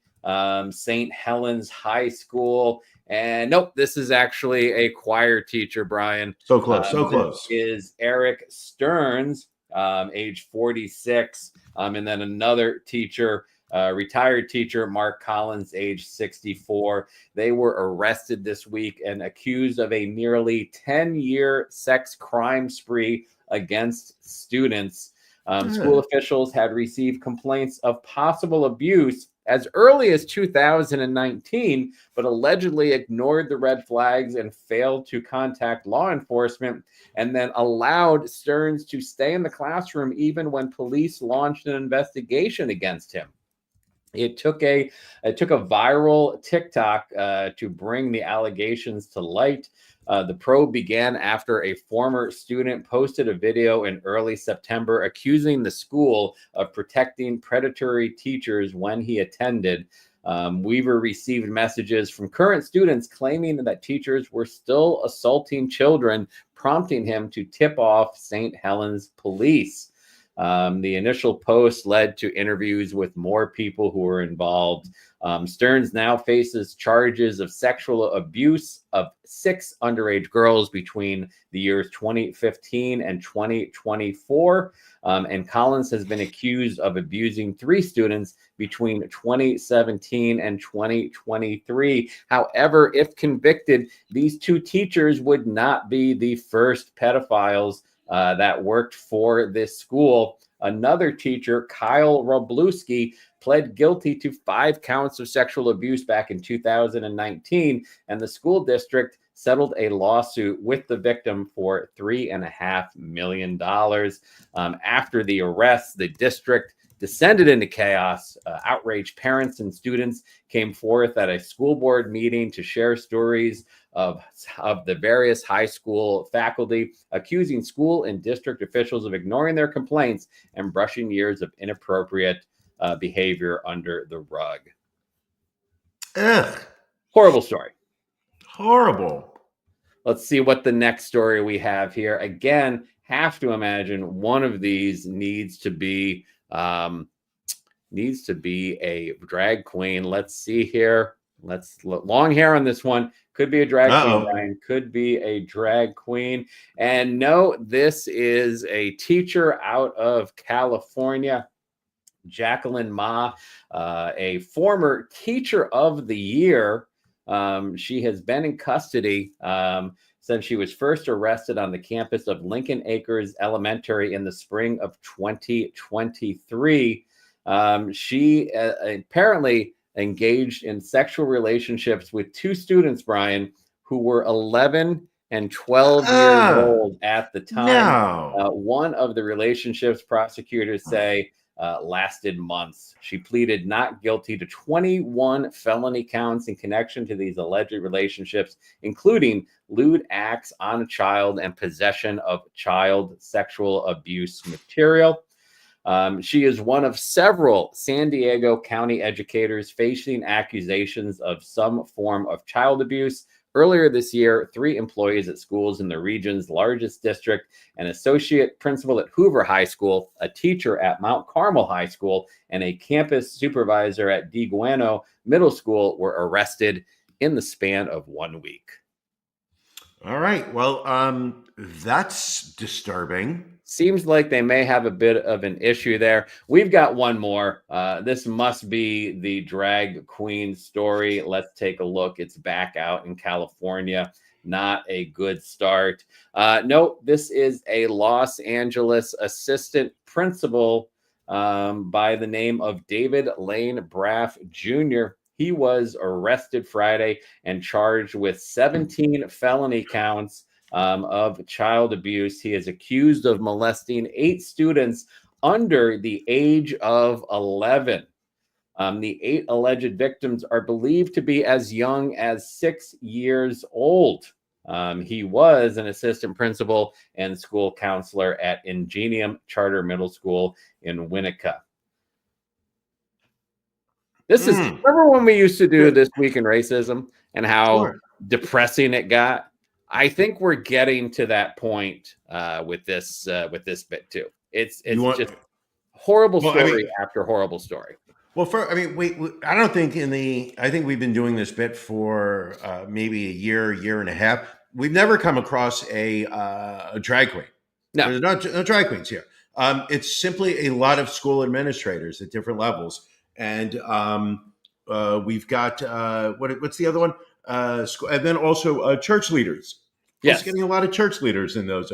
St. Helens High School. And nope, this is actually a choir teacher, Brian. So close, so close. Is Eric Stearns, age 46. And then another teacher, retired teacher Mark Collins, age 64. They were arrested this week and accused of a nearly 10-year sex crime spree against students. School officials had received complaints of possible abuse as early as 2019, but allegedly ignored the red flags and failed to contact law enforcement, and then allowed Stearns to stay in the classroom even when police launched an investigation against him. It took a viral TikTok to bring the allegations to light. The probe began after a former student posted a video in early September accusing the school of protecting predatory teachers when he attended. Weaver received messages from current students claiming that teachers were still assaulting children, prompting him to tip off St. Helens police. The initial post led to interviews with more people who were involved. Stearns now faces charges of sexual abuse of 6 underage girls between the years 2015 and 2024. And Collins has been accused of abusing 3 students between 2017 and 2023. However, if convicted, these 2 teachers would not be the first pedophiles that worked for this school. Another teacher, Kyle Robluski, pled guilty to 5 counts of sexual abuse back in 2019, and the school district settled a lawsuit with the victim for $3.5 million. After the arrest, the district descended into chaos. Outraged parents and students came forth at a school board meeting to share stories of the various high school faculty, accusing school and district officials of ignoring their complaints and brushing years of inappropriate behavior under the rug. Ugh. Horrible story. Horrible. Let's see what the next story we have here. Again, have to imagine one of these needs to be needs to be a drag queen. Let's see here. Let's look. Long hair on this one. Could be a drag queen, Brian. Could be a drag queen. And no, this is a teacher out of California. Jacqueline Ma, a former teacher of the year. She has been in custody since she was first arrested on the campus of Lincoln Acres Elementary in the spring of 2023. She apparently engaged in sexual relationships with two students, Brian, who were 11 and 12 years old at the time. No. One of the relationships, prosecutors say, lasted months. She pleaded not guilty to 21 felony counts in connection to these alleged relationships, including lewd acts on a child and possession of child sexual abuse material. She is one of several San Diego County educators facing accusations of some form of child abuse. Earlier this year, 3 employees at schools in the region's largest district, an associate principal at Hoover High School, a teacher at Mount Carmel High School, and a campus supervisor at De Guano Middle School were arrested in the span of 1 week. All right. Well, that's disturbing. Seems like they may have a bit of an issue there. We've got one more. This must be the drag queen story. Let's take a look. It's back out in California. Not a good start. No, this is a Los Angeles assistant principal by the name of David Lane Braff Jr. He was arrested Friday and charged with 17 felony counts of child abuse. He is accused of molesting 8 students under the age of 11. The 8 alleged victims are believed to be as young as 6 years old. He was an assistant principal and school counselor at Ingenium Charter Middle School in Winnetka. This is, remember when we used to do This Week in Racism and how depressing it got? I think we're getting to that point with this bit too. It's just horrible story after horrible story. Well, I don't think I think we've been doing this bit for maybe a year and a half. We've never come across a drag queen. No. There's no drag queens here. It's simply a lot of school administrators at different levels. And we've got, what's the other one? And then also church leaders. Yes. Just getting a lot of church leaders in those.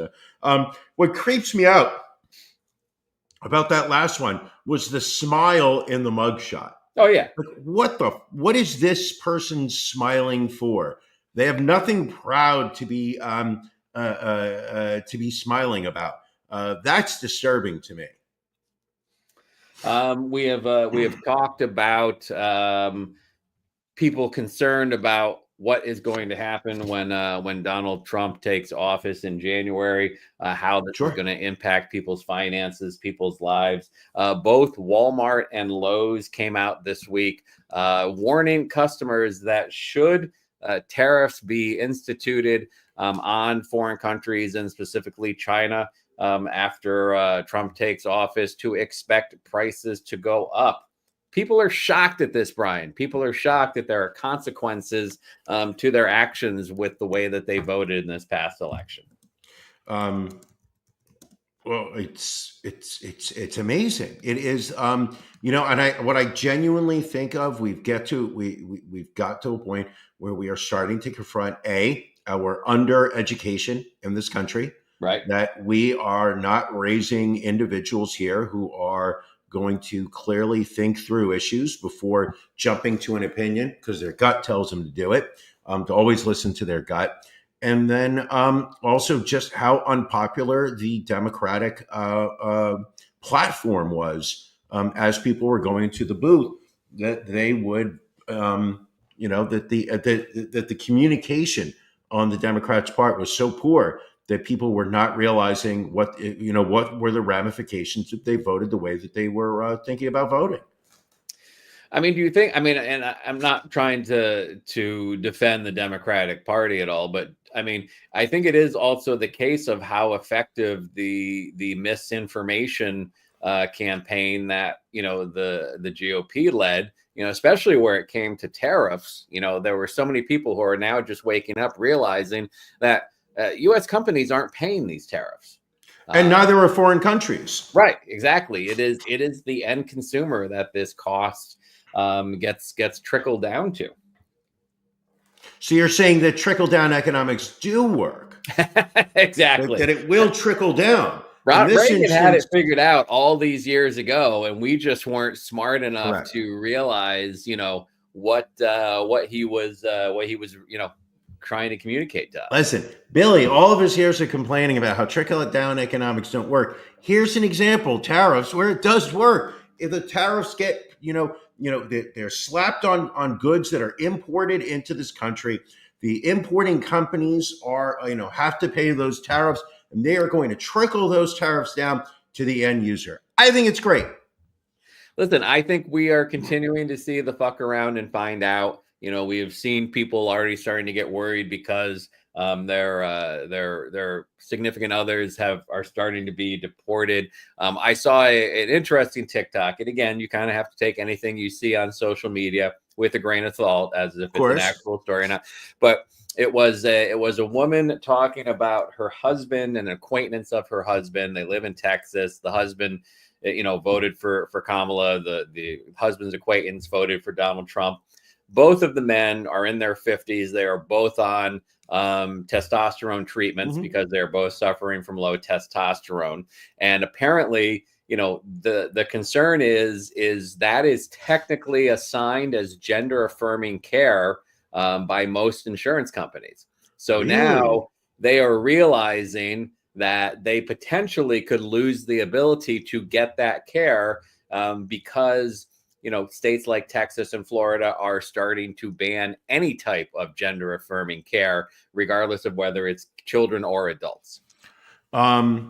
What creeps me out about that last one was the smile in the mugshot. Oh yeah. Like, what is this person smiling for? They have nothing proud to be smiling about. That's disturbing to me. We have talked about people concerned about what is going to happen when Donald Trump takes office in January, how this is going to impact people's finances, people's lives. Both Walmart and Lowe's came out this week warning customers that should tariffs be instituted on foreign countries and specifically China after Trump takes office, to expect prices to go up. People are shocked at this, Brian. People are shocked that there are consequences to their actions with the way that they voted in this past election. Well, it's amazing. It is, and what I genuinely think of, we've got to a point where we are starting to confront our undereducation in this country. Right. That we are not raising individuals here who are going to clearly think through issues before jumping to an opinion because their gut tells them to do it, to always listen to their gut. And then also just how unpopular the Democratic platform was as people were going to the booth, that they would, that the communication on the Democrats' part was so poor that people were not realizing what were the ramifications if they voted the way that they were thinking about voting. I mean, do you think, and I'm not trying to defend the Democratic Party at all, but I mean, I think it is also the case of how effective the misinformation campaign that, the GOP led, especially where it came to tariffs. There were so many people who are now just waking up, realizing that U.S. companies aren't paying these tariffs. And neither are foreign countries. Right, exactly. It is the end consumer that this cost gets trickled down to. So you're saying that trickle-down economics do work. Exactly. That it will trickle down. Reagan had it figured out all these years ago, and we just weren't smart enough Correct. to realize, what he was trying to communicate to us. Listen, Billy, all of us years are complaining about how trickle-down economics don't work. Here's an example: tariffs, where it does work. If the tariffs get, they're slapped on goods that are imported into this country. The importing companies are, have to pay those tariffs, and they are going to trickle those tariffs down to the end user. I think it's great. Listen, I think we are continuing to see the fuck around and find out. We have seen people already starting to get worried because their significant others are starting to be deported. I saw an interesting TikTok, and again, you kind of have to take anything you see on social media with a grain of salt, as if it's an actual story or not. But it was a woman talking about her husband and an acquaintance of her husband. They live in Texas. The husband, voted for Kamala. The husband's acquaintance voted for Donald Trump. Both of the men are in their 50s. They are both on testosterone treatments because they're both suffering from low testosterone. And apparently, the concern is that is technically assigned as gender affirming care by most insurance companies. So Really? Now they are realizing that they potentially could lose the ability to get that care because states like Texas and Florida are starting to ban any type of gender affirming care, regardless of whether it's children or adults. I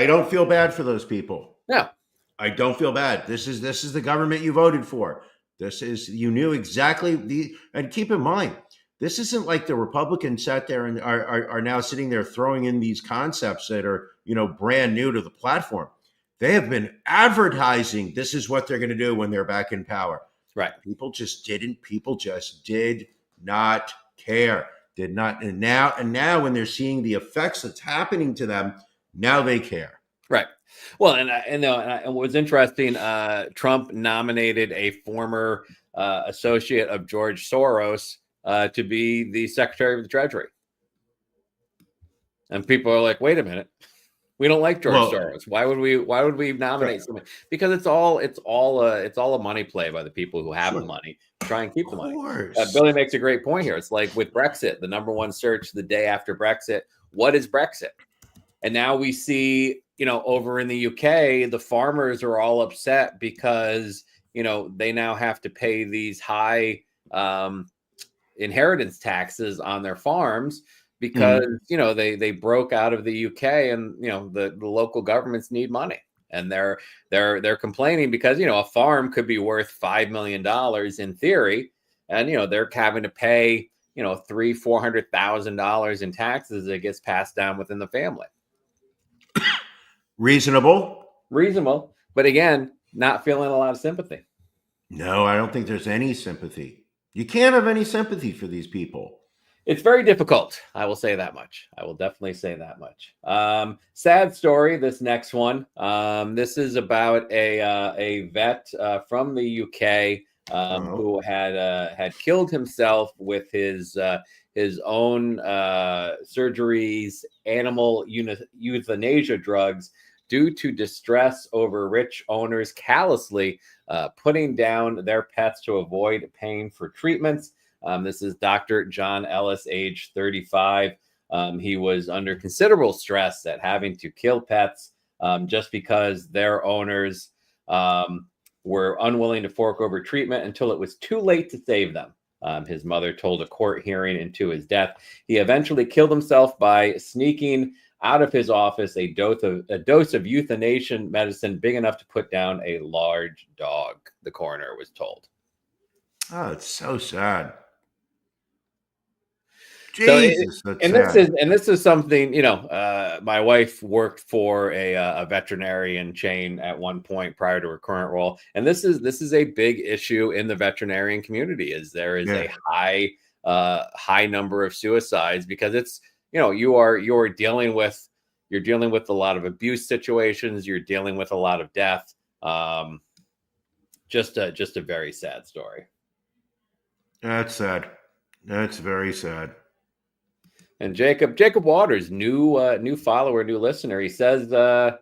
don't feel bad for those people. No, I don't feel bad. This is the government you voted for. You knew exactly and keep in mind, this isn't like the Republicans sat there and are now sitting there throwing in these concepts that are, brand new to the platform. They have been advertising this is what they're going to do when they're back in power. Right. People just did not care. Did not. And now when they're seeing the effects that's happening to them, now they care. Right. Well, and what was interesting, Trump nominated a former associate of George Soros to be the Secretary of the Treasury. And people are like, wait a minute. We don't like George Soros. Why would we nominate someone? Because it's all a money play by the people who have the money to try and keep the money. Billy makes a great point here. It's like with Brexit, the number one search the day after Brexit. What is Brexit? And now we see, over in the UK, the farmers are all upset because they now have to pay these high inheritance taxes on their farms. Because they broke out of the UK, and the local governments need money, and they're complaining because a farm could be worth $5 million in theory, and they're having to pay $300,000-$400,000 in taxes that gets passed down within the family. Reasonable, but again, not feeling a lot of sympathy. No, I don't think there's any sympathy. You can't have any sympathy for these people. It's very difficult. I will say that much. I will definitely say that much. Sad story. This next one. This is about a vet from the UK who had killed himself with his own surgeries, animal euthanasia drugs, due to distress over rich owners callously putting down their pets to avoid paying for treatments. This is Dr. John Ellis, age 35. He was under considerable stress at having to kill pets just because their owners were unwilling to fork over treatment until it was too late to save them. His mother told a court hearing into his death. He eventually killed himself by sneaking out of his office a dose of euthanasia medicine big enough to put down a large dog, the coroner was told. Oh, it's so sad. Jesus, that's sad. This is something, my wife worked for a veterinarian chain at one point prior to her current role, and this is a big issue in the veterinarian community. Is there is a high number of suicides because it's you're dealing with a lot of abuse situations, you're dealing with a lot of death. Just a very sad story. That's sad. That's very sad. And Jacob Waters, new follower, new listener. He says, I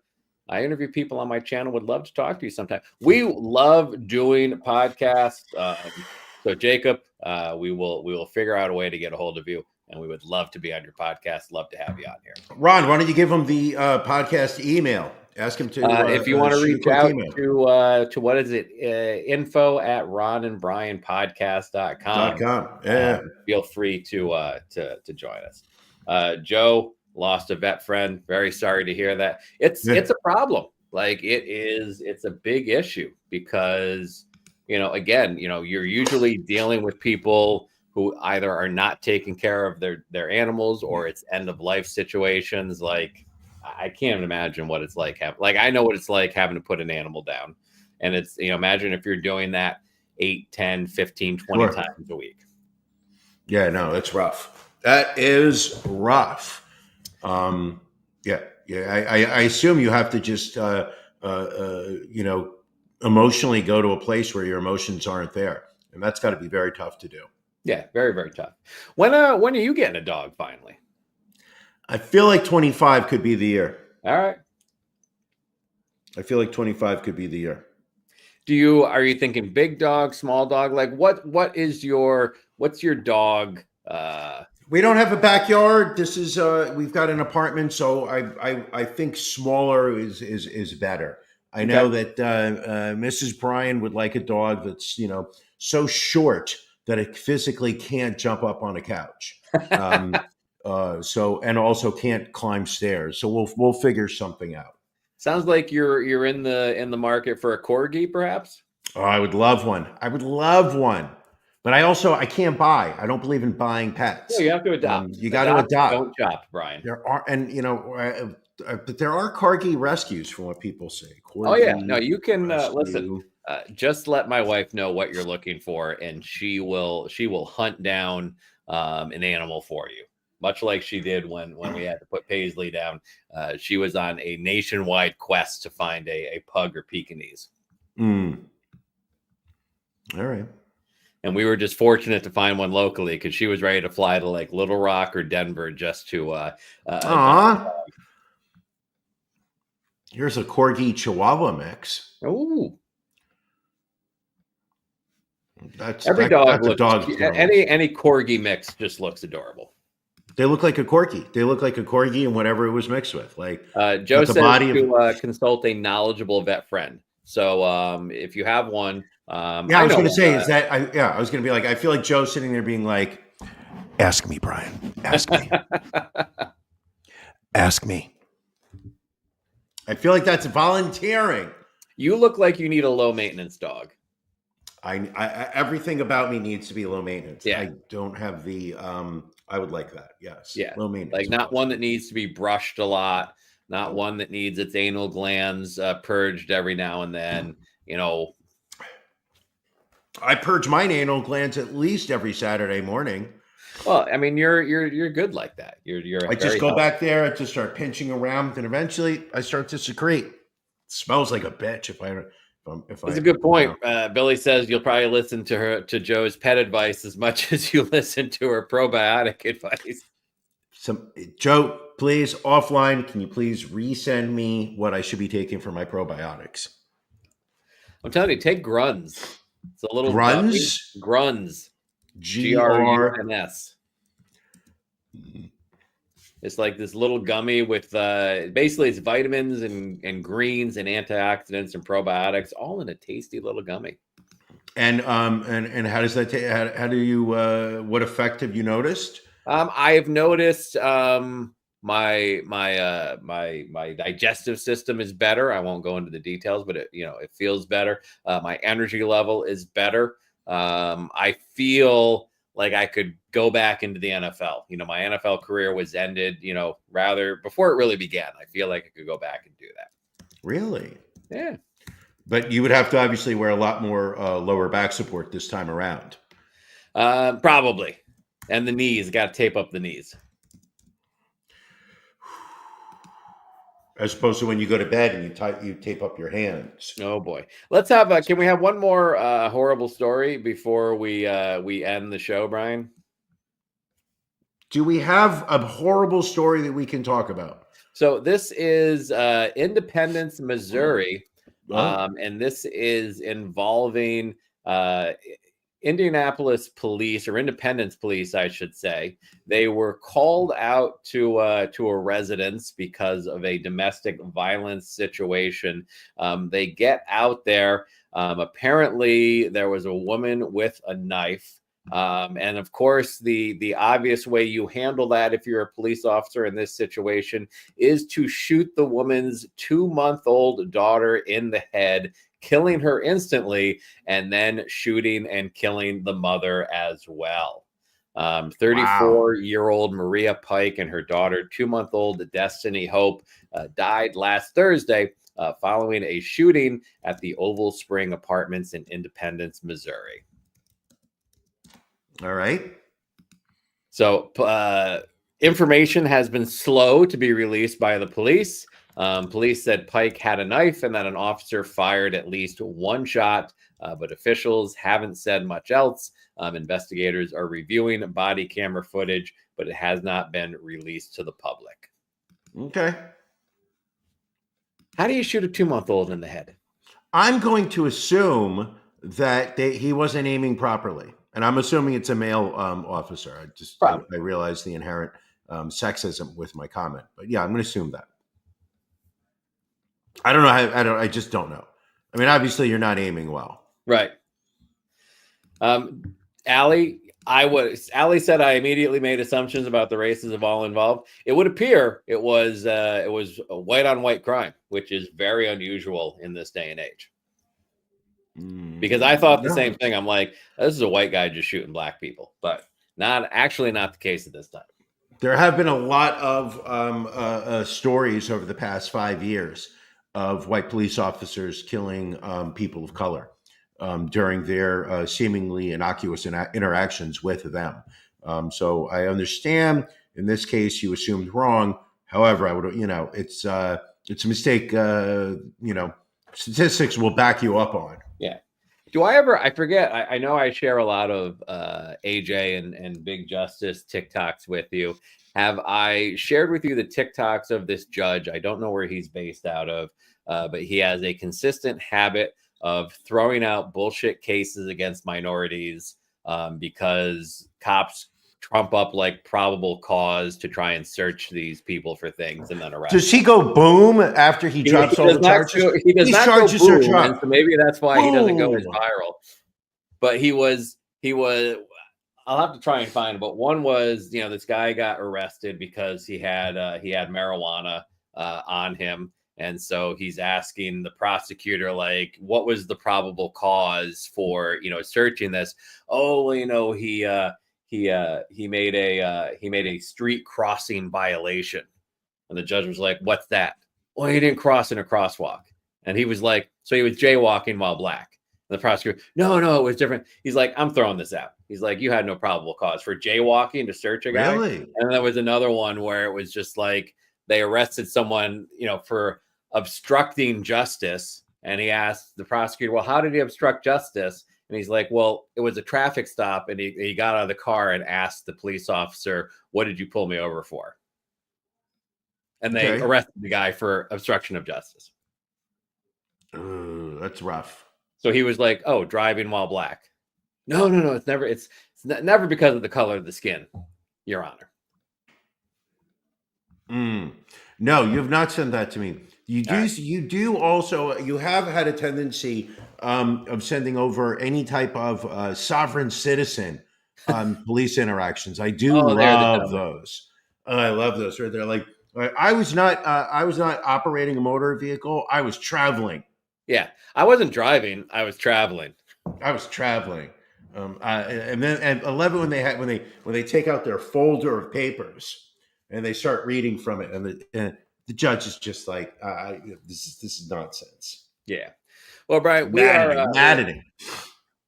interview people on my channel, would love to talk to you sometime. We love doing podcasts. So Jacob, we will figure out a way to get a hold of you, and we would love to be on your podcast. Love to have you on here. Ron, why don't you give him the podcast email? Ask him to if you want to reach out email. to what is it? info@ronandbrianpodcast.com. Yeah. Feel free to join us. Joe lost a vet friend. Very sorry to hear that. It's a problem. Like it's a big issue because again, you're usually dealing with people who either are not taking care of their animals or it's end of life situations. Like I can't imagine what it's like. I know what it's like having to put an animal down, and it's, imagine if you're doing that 8, 10, 15, 20 times a week. Yeah, no, it's rough. That is rough. Yeah. I assume you have to just, emotionally go to a place where your emotions aren't there, and that's got to be very tough to do. Yeah, very, very tough. When are you getting a dog finally? I feel like 25 could be the year. All right. I feel like 25 could be the year. Are you thinking big dog, small dog? Like what's your dog? We don't have a backyard. This is we've got an apartment, so I think smaller is better. I know that Mrs. Bryan would like a dog that's so short that it physically can't jump up on a couch. And also can't climb stairs. So we'll figure something out. Sounds like you're in the market for a corgi, perhaps. Oh, I would love one. But I can't buy. I don't believe in buying pets. No, you have to adopt. You got to adopt. Don't chop, Brian. There are, but there are corgi rescues, from what people say. Corgi, oh yeah, no, you can listen. Just let my wife know what you're looking for, and she will hunt down an animal for you. Much like she did when we had to put Paisley down. She was on a nationwide quest to find a pug or Pekingese. All right. And we were just fortunate to find one locally because she was ready to fly to like Little Rock or Denver just to. Here's a corgi Chihuahua mix. Ooh. Any corgi mix just looks adorable. They look like a corgi and whatever it was mixed with. Like Joe says to consult a knowledgeable vet friend. So if you have one, I was going to say I was going to be like, I feel like Joe's sitting there being like, ask me, Brian, ask me, ask me. I feel like that's volunteering. You look like you need a low maintenance dog. I everything about me needs to be low maintenance. Yeah. I don't have the I would like that. Yes. Yeah. Low maintenance. Like not one that needs to be brushed a lot, not one that needs its anal glands purged every now and then. I purge my anal glands at least every Saturday morning. Well, I mean, you're good like that. You're. I just go back there and just start pinching around, and eventually I start to secrete. It smells like a bitch if That's a good point. Billy says you'll probably listen to Joe's pet advice as much as you listen to her probiotic advice. Joe, please, offline, can you please resend me what I should be taking for my probiotics? I'm telling you, take Gruns. It's a little Gruns. Gruns. GRUNS. It's like this little gummy with basically it's vitamins and greens and antioxidants and probiotics all in a tasty little gummy. And how does that how do you what effect have you noticed? I have noticed my digestive system is better. I won't go into the details, but it feels better. My energy level is better. I feel like I could go back into the NFL. My NFL career was ended, rather before it really began. I feel like I could go back and do that. Really? Yeah. But you would have to obviously wear a lot more lower back support this time around. Probably. And the knees, got to tape up the knees. As opposed to when you go to bed and you tape up your hands. Oh boy. Let's have can we have one more horrible story before we end the show, Brian? Do we have a horrible story that we can talk about? So this is Independence, Missouri. And this is involving Indianapolis police, or Independence police, I should say. They were called out to a residence because of a domestic violence situation. They get out there. Apparently, there was a woman with a knife. And of course, the obvious way you handle that if you're a police officer in this situation is to shoot the woman's 2-month-old daughter in the head, killing her instantly, and then shooting and killing the mother as well. 34-year-old Maria Pike and her daughter, 2-month-old Destiny Hope, died last Thursday following a shooting at the Oval Spring Apartments in Independence, Missouri. All right. So information has been slow to be released by the police. Police said Pike had a knife and that an officer fired at least one shot, but officials haven't said much else. Investigators are reviewing body camera footage, but it has not been released to the public. Okay. How do you shoot a 2-month-old in the head? I'm going to assume that he wasn't aiming properly. And I'm assuming it's a male officer. I realize the inherent sexism with my comment, but yeah, I'm going to assume that. I don't know. I just don't know. I mean, obviously you're not aiming well. Right. Allie said I immediately made assumptions about the races of all involved. It would appear it was a white on white crime, which is very unusual in this day and age. Because I thought the same thing. I'm like, this is a white guy just shooting black people, but not the case at this time. There have been a lot of stories over the past 5 years of white police officers killing people of color during their seemingly innocuous interactions with them. So I understand in this case you assumed wrong. However, I would, it's a mistake. Statistics will back you up on. Yeah. I forget. I know I share a lot of AJ and Big Justice TikToks with you. Have I shared with you the TikToks of this judge? I don't know where he's based out of, but he has a consistent habit of throwing out bullshit cases against minorities because cops trump up like probable cause to try and search these people for things and then arrest. Does he go boom after he drops all the charges? He does not go boom, and so maybe that's why he doesn't go as Boom. viral. But he was. I'll have to try and find it. But one was, this guy got arrested because he had marijuana on him, and so he's asking the prosecutor, like, what was the probable cause for searching this? Oh, well, he made a street crossing violation. And the judge was like, what's that? Well, he didn't cross in a crosswalk. And he was like, so he was jaywalking while black. And the prosecutor, no, it was different. He's like, I'm throwing this out. He's like, you had no probable cause for jaywalking to search a guy. Really? And there was another one where it was just like they arrested someone, for obstructing justice. And he asked the prosecutor, well, how did he obstruct justice? And he's like, well, it was a traffic stop. And he got out of the car and asked the police officer, what did you pull me over for? And they arrested the guy for obstruction of justice. That's rough. So he was like, oh, driving while black. No. It's never because of the color of the skin, Your Honor. No, you have not sent that to me. You have had a tendency of sending over any type of sovereign citizen police interactions. I do love those. I love those. Right? They're like, I was not operating a motor vehicle. I was traveling. Yeah, I wasn't driving. I was traveling. And then I love it when they take out their folder of papers and they start reading from it, and the judge is just like, this is nonsense. Yeah. Well, Brian, we are maddening.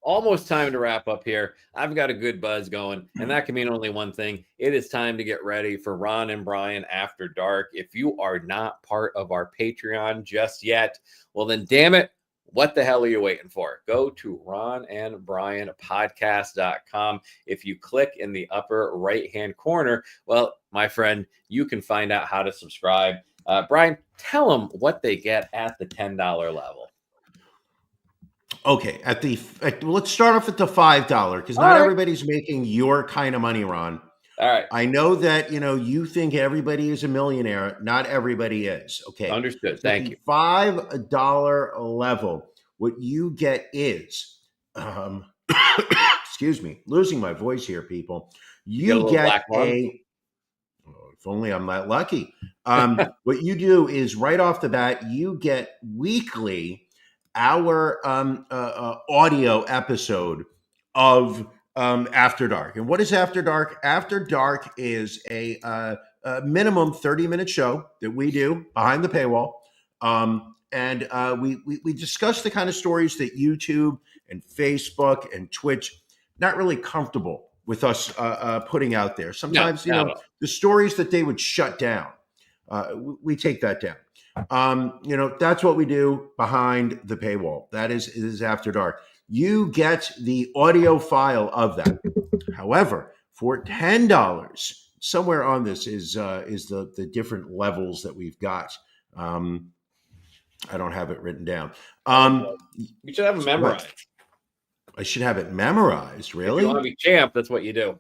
Almost time to wrap up here. I've got a good buzz going, and that can mean only one thing. It is time to get ready for Ron and Brian After Dark. If you are not part of our Patreon just yet, well, then damn it, what the hell are you waiting for? Go to ronandbrianpodcast.com. If you click in the upper right-hand corner, well, my friend, you can find out how to subscribe. Brian, tell them what they get at the $10 level. Okay, let's start off at the $5 because not everybody's making your kind of money, Ron. All right. I know that you think everybody is a millionaire. Not everybody is. Okay. Understood. Thank you. $5 level. What you get is, excuse me, losing my voice here, people. You get if only I'm that lucky. What you do is right off the bat, you get weekly our audio episode of After Dark. And what is After Dark? After Dark is a minimum 30-minute show that we do behind the paywall. And we discuss the kind of stories that YouTube and Facebook and Twitch not really comfortable with us putting out there. Sometimes, the stories that they would shut down, we take that down. That's what we do behind the paywall. That is After Dark. You get the audio file of that. However, for $10, somewhere on this is the different levels that we've got. I don't have it written down. You should have it memorized. I should have it memorized, really? If you want to be champ, that's what you do.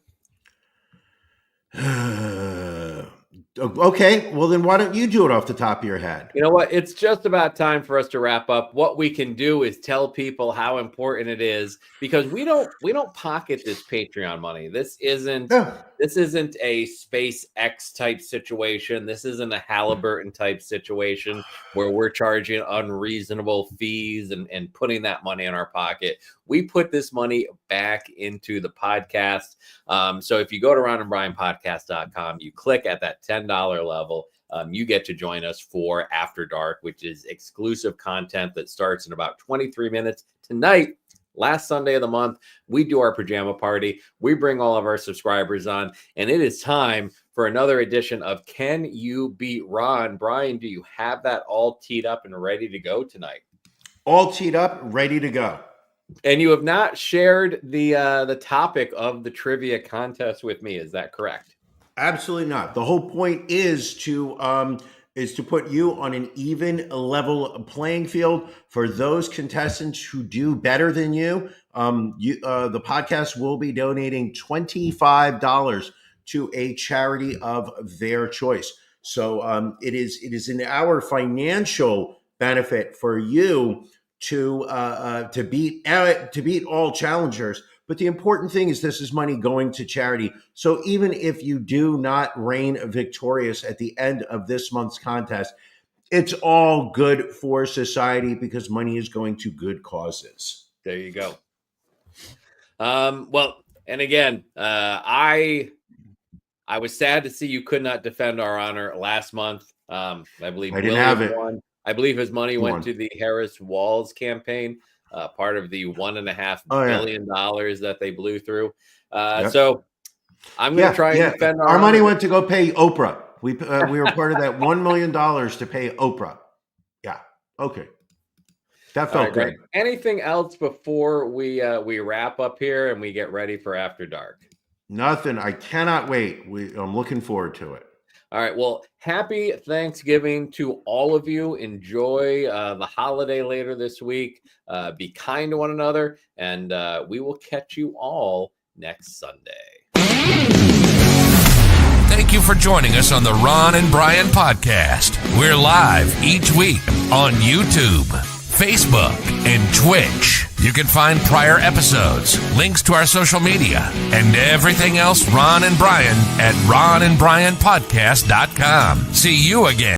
Okay, well then why don't you do it off the top of your head? You know what? It's just about time for us to wrap up. What we can do is tell people how important it is, because we don't pocket this Patreon money. This isn't a SpaceX type situation. This isn't a Halliburton type situation where we're charging unreasonable fees and putting that money in our pocket. We put this money back into the podcast. So if you go to ronandbrianpodcast.com, you click at that $10 level, you get to join us for After Dark, which is exclusive content that starts in about 23 minutes tonight. Last Sunday of the month, we do our pajama party. We bring all of our subscribers on, and it is time for another edition of Can You Beat Ron? Brian, do you have that all teed up and ready to go tonight? All teed up, ready to go. And you have not shared the topic of the trivia contest with me. Is that correct? Absolutely not. The whole point is to put you on an even level playing field. For those contestants who do better than you, the podcast will be donating $25 to a charity of their choice. So it is in our financial benefit for you to beat all challengers. But the important thing is this is money going to charity. So even if you do not reign victorious at the end of this month's contest, it's all good for society because money is going to good causes. There you go. Well, and again, I was sad to see you could not defend our honor last month. I believe I didn't have it. Won. I believe his money went to the Harris Walls campaign. Part of the $1.5 billion that they blew through. So I'm going to try and defend our money went to go pay Oprah. We were part of that $1 million to pay Oprah. Yeah. Okay. That felt good. Anything else before we wrap up here and we get ready for After Dark? Nothing. I cannot wait. I'm looking forward to it. All right. Well, happy Thanksgiving to all of you. Enjoy the holiday later this week. Be kind to one another, and we will catch you all next Sunday. Thank you for joining us on the Ron and Brian podcast. We're live each week on YouTube, Facebook, and Twitch. You can find prior episodes, links to our social media, and everything else Ron and Brian at ronandbrianpodcast.com. See you again.